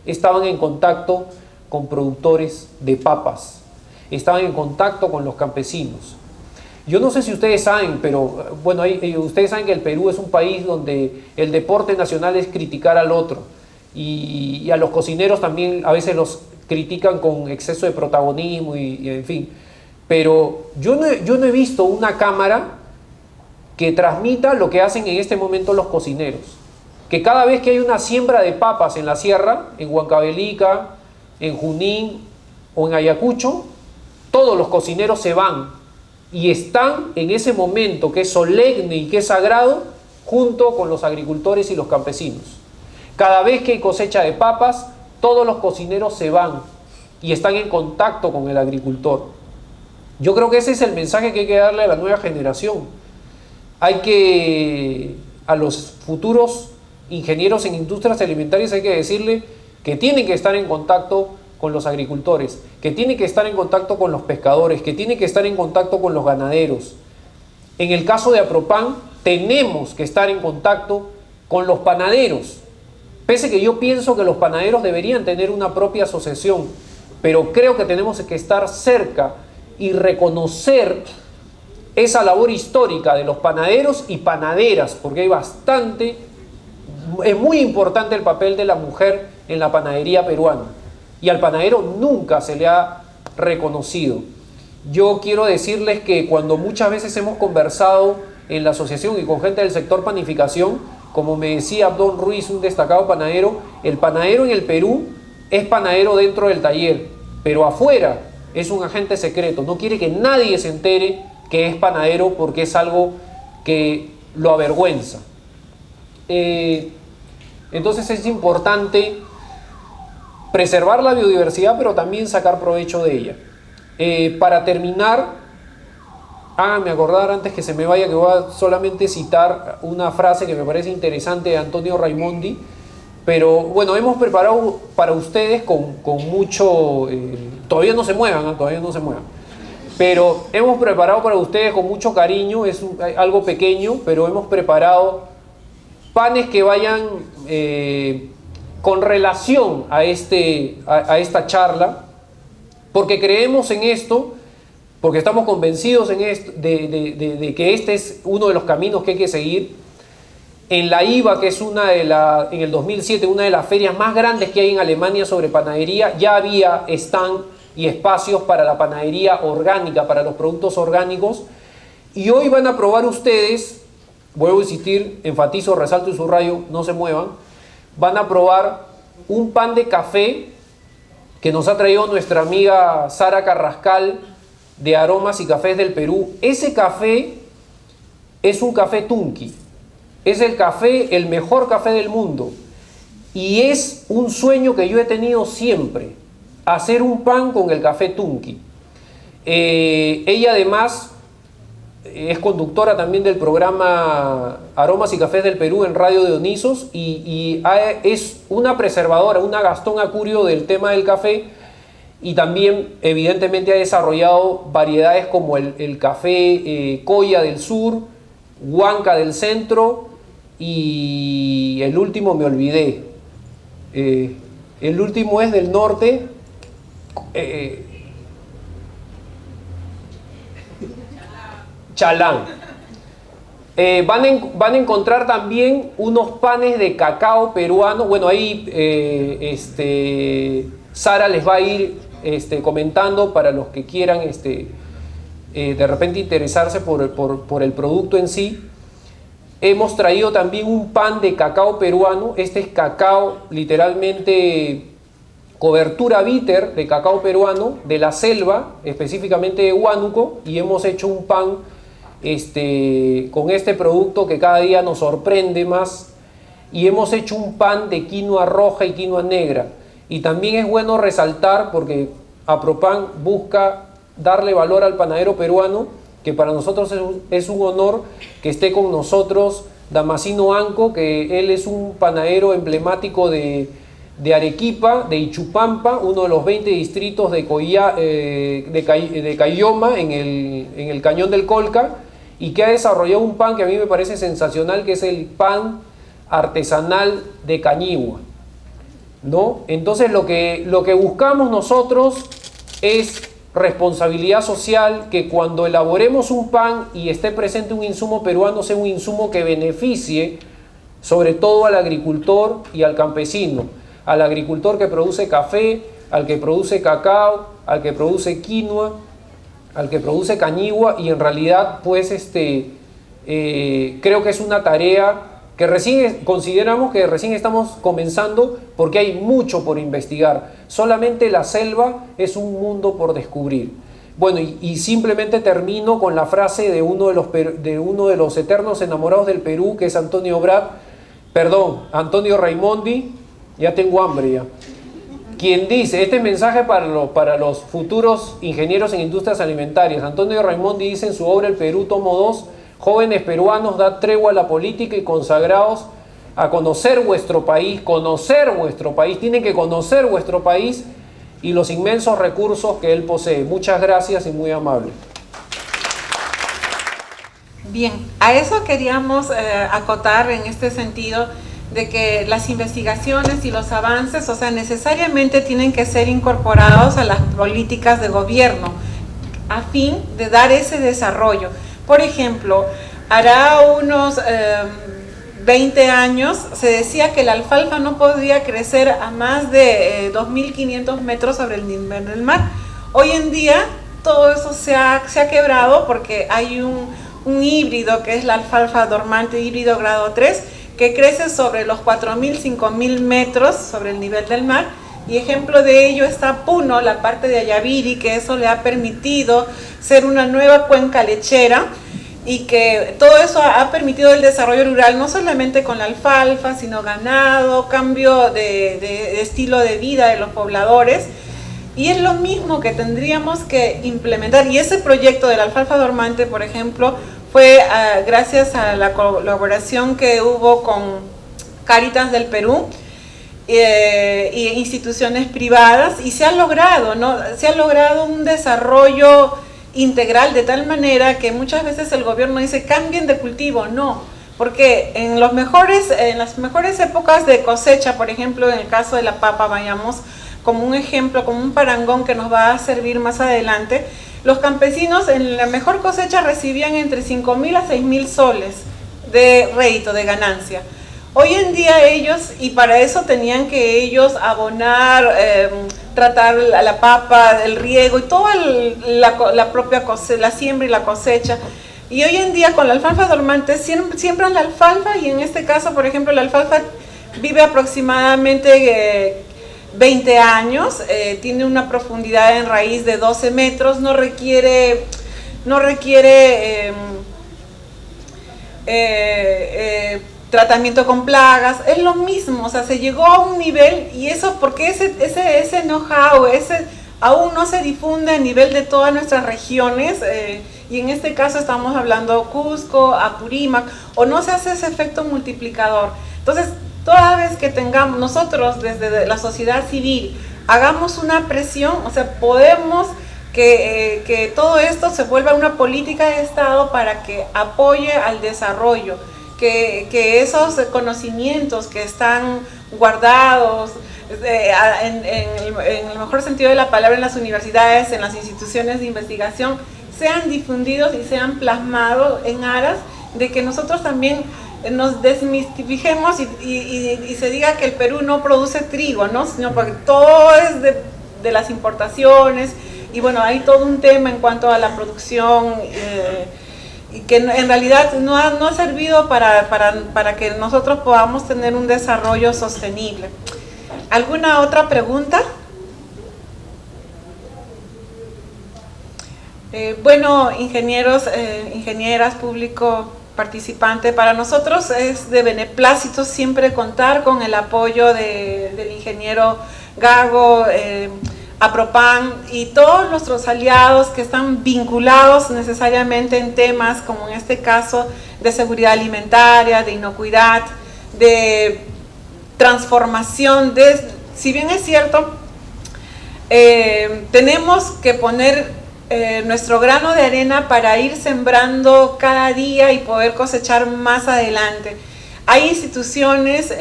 Estaban en contacto con productores de papas, estaban en contacto con los campesinos. Yo no sé si ustedes saben, pero bueno, ustedes saben que el Perú es un país donde el deporte nacional es criticar al otro, y a los cocineros también a veces los critican con exceso de protagonismo y en fin. Pero yo no he visto una cámara que transmita lo que hacen en este momento los cocineros. Que cada vez que hay una siembra de papas en la sierra, en Huancavelica, en Junín o en Ayacucho, todos los cocineros se van y están en ese momento que es solemne y que es sagrado junto con los agricultores y los campesinos. Cada vez que hay cosecha de papas, todos los cocineros se van y están en contacto con el agricultor. Yo creo que ese es el mensaje que hay que darle a la nueva generación. A los futuros ingenieros en industrias alimentarias hay que decirle que tienen que estar en contacto con los agricultores, que tienen que estar en contacto con los pescadores, que tienen que estar en contacto con los ganaderos. En el caso de Apropan, tenemos que estar en contacto con los panaderos. Pese que yo pienso que los panaderos deberían tener una propia asociación, pero creo que tenemos que estar cerca y reconocer esa labor histórica de los panaderos y panaderas, porque es muy importante el papel de la mujer en la panadería peruana, y al panadero nunca se le ha reconocido. Yo quiero decirles que cuando muchas veces hemos conversado en la asociación y con gente del sector panificación, como me decía Abdón Ruiz, un destacado panadero, el panadero en el Perú es panadero dentro del taller, pero afuera es un agente secreto, no quiere que nadie se entere que es panadero porque es algo que lo avergüenza. Entonces es importante preservar la biodiversidad, pero también sacar provecho de ella. Para terminar, háganme acordar antes que se me vaya que voy a solamente citar una frase que me parece interesante de Antonio Raimondi, pero bueno, hemos preparado para ustedes con mucho... todavía no se muevan, todavía no se muevan. Pero hemos preparado para ustedes con mucho cariño, es algo pequeño, pero hemos preparado panes que vayan con relación a esta charla, porque creemos en esto, porque estamos convencidos en esto, de que este es uno de los caminos que hay que seguir. En la IVA, que es en el 2007, una de las ferias más grandes que hay en Alemania sobre panadería, ya había stand y espacios para la panadería orgánica, para los productos orgánicos. Y hoy van a probar ustedes, vuelvo a insistir, enfatizo, resalto y subrayo, no se muevan, van a probar un pan de café que nos ha traído nuestra amiga Sara Carrascal de Aromas y Cafés del Perú. Ese café es un café Tunqui, es el mejor café del mundo, y es un sueño que yo he tenido siempre, hacer un pan con el café Tunqui. Ella además es conductora también del programa Aromas y Cafés del Perú en Radio Dionisos y es una preservadora, una Gastón Acurio del tema del café, y también evidentemente ha desarrollado variedades como el café Coya del sur, Huanca del centro, y el último me olvidé. El último es del norte. Chalán. Van a encontrar también unos panes de cacao peruano. Bueno, ahí Sara les va a ir comentando para los que quieran de repente interesarse por el producto en sí. Hemos traído también un pan de cacao peruano. Este es cacao, literalmente cobertura bitter de cacao peruano, de la selva, específicamente de Huánuco, y hemos hecho un pan con este producto que cada día nos sorprende más, y hemos hecho un pan de quinoa roja y quinoa negra. Y también es bueno resaltar, porque Apropan busca darle valor al panadero peruano, que para nosotros es un honor que esté con nosotros Damasino Anco, que él es un panadero emblemático de Arequipa, de Ichupampa, uno de los 20 distritos de Caylloma, en el Cañón del Colca, y que ha desarrollado un pan que a mí me parece sensacional, que es el pan artesanal de Cañigua, ¿no? Entonces lo que buscamos nosotros es responsabilidad social, que cuando elaboremos un pan y esté presente un insumo peruano, sea un insumo que beneficie sobre todo al agricultor y al campesino, al agricultor que produce café, al que produce cacao, al que produce quinoa, al que produce cañigua, y en realidad pues creo que es una tarea que consideramos que recién estamos comenzando, porque hay mucho por investigar. Solamente la selva es un mundo por descubrir. Bueno, y simplemente termino con la frase de uno de los eternos enamorados del Perú, que es Antonio Raimondi, ya tengo hambre ya, quien dice, este mensaje para los futuros ingenieros en industrias alimentarias. Antonio Raimondi dice en su obra El Perú, tomo 2, jóvenes peruanos, dad tregua a la política y consagraos a conocer vuestro país, tienen que conocer vuestro país y los inmensos recursos que él posee. Muchas gracias y muy amable. Bien, a eso queríamos acotar en este sentido, de que las investigaciones y los avances, o sea, necesariamente tienen que ser incorporados a las políticas de gobierno a fin de dar ese desarrollo. Por ejemplo, hará unos 20 años se decía que la alfalfa no podía crecer a más de 2.500 metros sobre el nivel del mar. Hoy en día todo eso se ha quebrado, porque hay un híbrido que es la alfalfa dormante híbrido grado 3, que crece sobre los 4.000, 5.000 metros sobre el nivel del mar. Y ejemplo de ello está Puno, la parte de Ayaviri, que eso le ha permitido ser una nueva cuenca lechera, y que todo eso ha permitido el desarrollo rural, no solamente con la alfalfa, sino ganado, cambio de estilo de vida de los pobladores. Y es lo mismo que tendríamos que implementar. Y ese proyecto de la alfalfa dormante, por ejemplo, fue gracias a la colaboración que hubo con Cáritas del Perú, y instituciones privadas, y se ha logrado, ¿no? Se ha logrado un desarrollo integral, de tal manera que muchas veces el gobierno dice cambien de cultivo. No, porque en las mejores épocas de cosecha, por ejemplo en el caso de la papa, vayamos como un ejemplo, como un parangón que nos va a servir más adelante, los campesinos en la mejor cosecha recibían entre 5.000 a 6.000 soles de rédito, de ganancia. Hoy en día ellos, y para eso tenían que ellos abonar, tratar la papa, el riego y toda la propia cosecha, la siembra y la cosecha. Y hoy en día con la alfalfa dormante siembran la alfalfa, y en este caso, por ejemplo, la alfalfa vive aproximadamente 20 años, tiene una profundidad en raíz de 12 metros, no requiere tratamiento con plagas, es lo mismo. O sea, se llegó a un nivel, y eso porque ese know-how, aún no se difunde a nivel de todas nuestras regiones, y en este caso estamos hablando Cusco, Apurímac, o no se hace ese efecto multiplicador. Entonces, toda vez que tengamos nosotros desde la sociedad civil, hagamos una presión, o sea, podemos que todo esto se vuelva una política de Estado para que apoye al desarrollo, que esos conocimientos que están guardados en el mejor sentido de la palabra en las universidades, en las instituciones de investigación, sean difundidos y sean plasmados en aras de que nosotros también nos desmistifiquemos y se diga que el Perú no produce trigo, ¿no? Sino porque todo es de las importaciones, y bueno, hay todo un tema en cuanto a la producción, y que en realidad no ha servido para que nosotros podamos tener un desarrollo sostenible. ¿Alguna otra pregunta? Bueno, ingenieros, ingenieras, público participante, para nosotros es de beneplácito siempre contar con el apoyo del ingeniero Gago, APROPAN y todos nuestros aliados que están vinculados necesariamente en temas como en este caso de seguridad alimentaria, de inocuidad, de transformación. Si bien es cierto, tenemos que poner nuestro grano de arena para ir sembrando cada día y poder cosechar más adelante. Hay instituciones,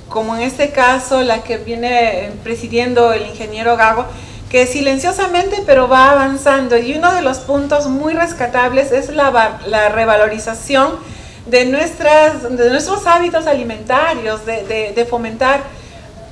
como en este caso la que viene presidiendo el ingeniero Gago, que silenciosamente pero va avanzando, y uno de los puntos muy rescatables es la revalorización de nuestros hábitos alimentarios, de fomentar.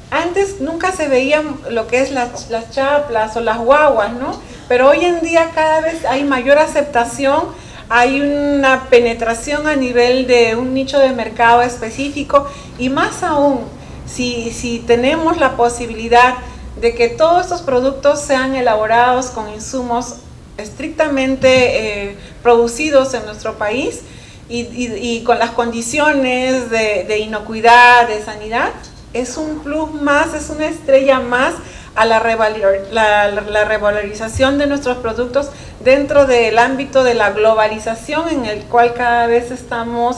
Antes nunca se veían lo que es las chaplas o las guaguas, ¿no? Pero hoy en día cada vez hay mayor aceptación, hay una penetración a nivel de un nicho de mercado específico, y más aún, si tenemos la posibilidad de que todos estos productos sean elaborados con insumos estrictamente producidos en nuestro país y con las condiciones de inocuidad, de sanidad, es un plus más, es una estrella más a la revalorización de nuestros productos dentro del ámbito de la globalización en el cual cada vez estamos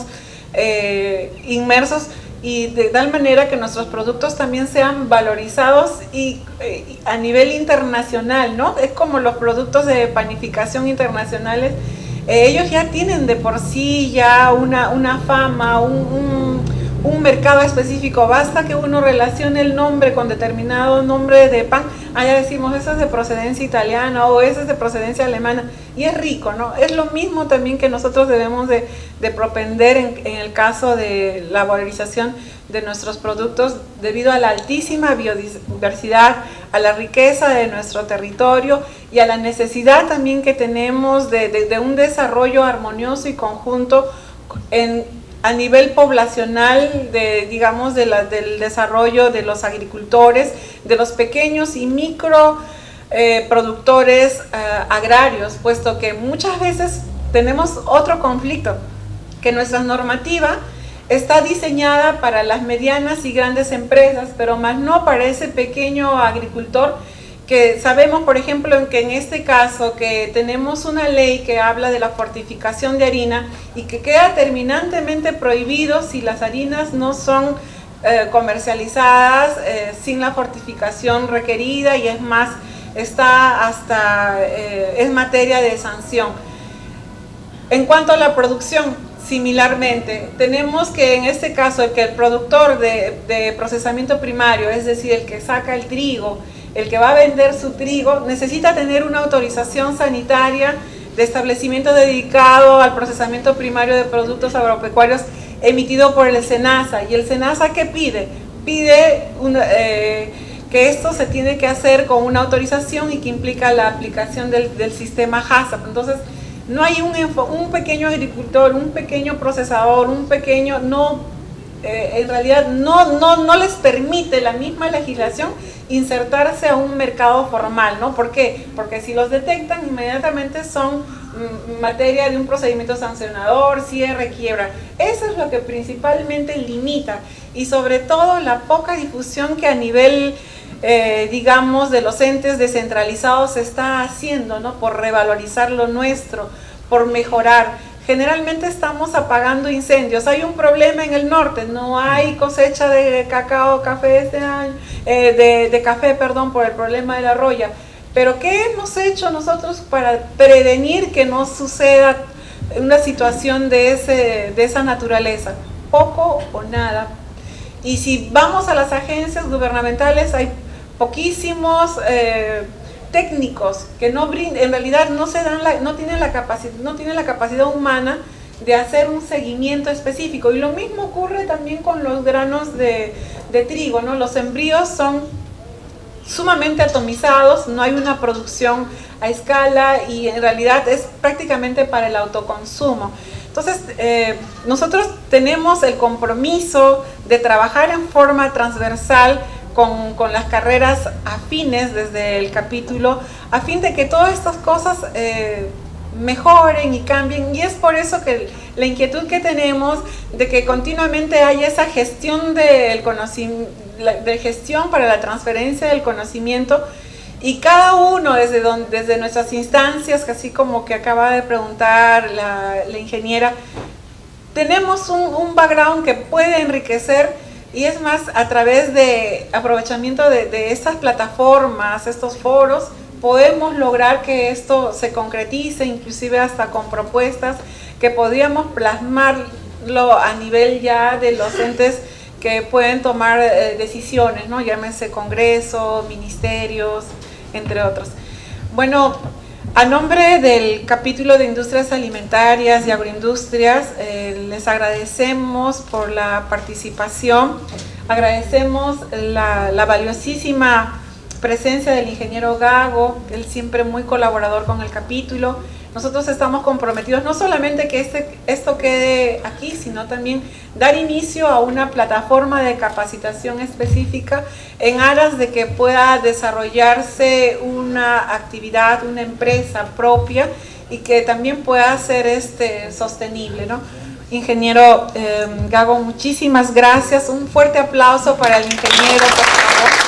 inmersos, y de tal manera que nuestros productos también sean valorizados y a nivel internacional, ¿no? Es como los productos de panificación internacionales, ellos ya tienen de por sí ya una fama, un mercado específico. Basta que uno relacione el nombre con determinado nombre de pan, ya decimos eso es de procedencia italiana o eso es de procedencia alemana, y es rico, ¿no? Es lo mismo también que nosotros debemos de propender en el caso de la valorización de nuestros productos, debido a la altísima biodiversidad, a la riqueza de nuestro territorio y a la necesidad también que tenemos de un desarrollo armonioso y conjunto a nivel poblacional, digamos, del desarrollo de los agricultores, de los pequeños y micro productores agrarios, puesto que muchas veces tenemos otro conflicto, que nuestra normativa está diseñada para las medianas y grandes empresas, pero más no para ese pequeño agricultor, que sabemos, por ejemplo, que en este caso que tenemos una ley que habla de la fortificación de harina y que queda terminantemente prohibido si las harinas no son comercializadas sin la fortificación requerida, y es más, está hasta es materia de sanción. En cuanto a la producción, similarmente, tenemos que en este caso el productor de procesamiento primario, es decir, el que saca el trigo, el que va a vender su trigo, necesita tener una autorización sanitaria de establecimiento dedicado al procesamiento primario de productos agropecuarios emitido por el SENASA. ¿Y el SENASA qué pide? Pide que esto se tiene que hacer con una autorización y que implica la aplicación del sistema HACCP. Entonces, no hay un pequeño agricultor, un pequeño procesador, en realidad no les permite la misma legislación insertarse a un mercado formal, ¿no? ¿Por qué? Porque si los detectan, inmediatamente son materia de un procedimiento sancionador, cierre, quiebra. Eso es lo que principalmente limita, y sobre todo la poca difusión que a nivel, digamos, de los entes descentralizados se está haciendo, ¿no? Por revalorizar lo nuestro, por mejorar. Generalmente estamos apagando incendios. Hay un problema en el norte, no hay cosecha de café este año, de café, perdón, por el problema de la roya. Pero ¿qué hemos hecho nosotros para prevenir que no suceda una situación de esa naturaleza? Poco o nada. Y si vamos a las agencias gubernamentales, hay poquísimos técnicos que en realidad no tienen la capacidad humana de hacer un seguimiento específico. Y lo mismo ocurre también con los granos de trigo, ¿no? Los embrios sumamente atomizados, no hay una producción a escala y en realidad es prácticamente para el autoconsumo. Entonces, nosotros tenemos el compromiso de trabajar en forma transversal con las carreras afines desde el capítulo, a fin de que todas estas cosas mejoren y cambien, y es por eso que la inquietud que tenemos de que continuamente haya esa gestión del conocimiento, de gestión para la transferencia del conocimiento, y cada uno desde nuestras instancias, que así como que acaba de preguntar la ingeniera, tenemos un background que puede enriquecer, y es más, a través de aprovechamiento de estas plataformas, estos foros, podemos lograr que esto se concretice, inclusive hasta con propuestas que podríamos plasmarlo a nivel ya de los entes que pueden tomar decisiones, ¿no? Llámese Congreso, ministerios, entre otros. Bueno, a nombre del capítulo de Industrias Alimentarias y Agroindustrias, les agradecemos por la participación, agradecemos la valiosísima presencia del ingeniero Gago, él siempre muy colaborador con el capítulo. Nosotros estamos comprometidos no solamente que esto quede aquí, sino también dar inicio a una plataforma de capacitación específica en aras de que pueda desarrollarse una actividad, una empresa propia y que también pueda ser sostenible, ¿no? Ingeniero Gago, muchísimas gracias. Un fuerte aplauso para el ingeniero, por favor.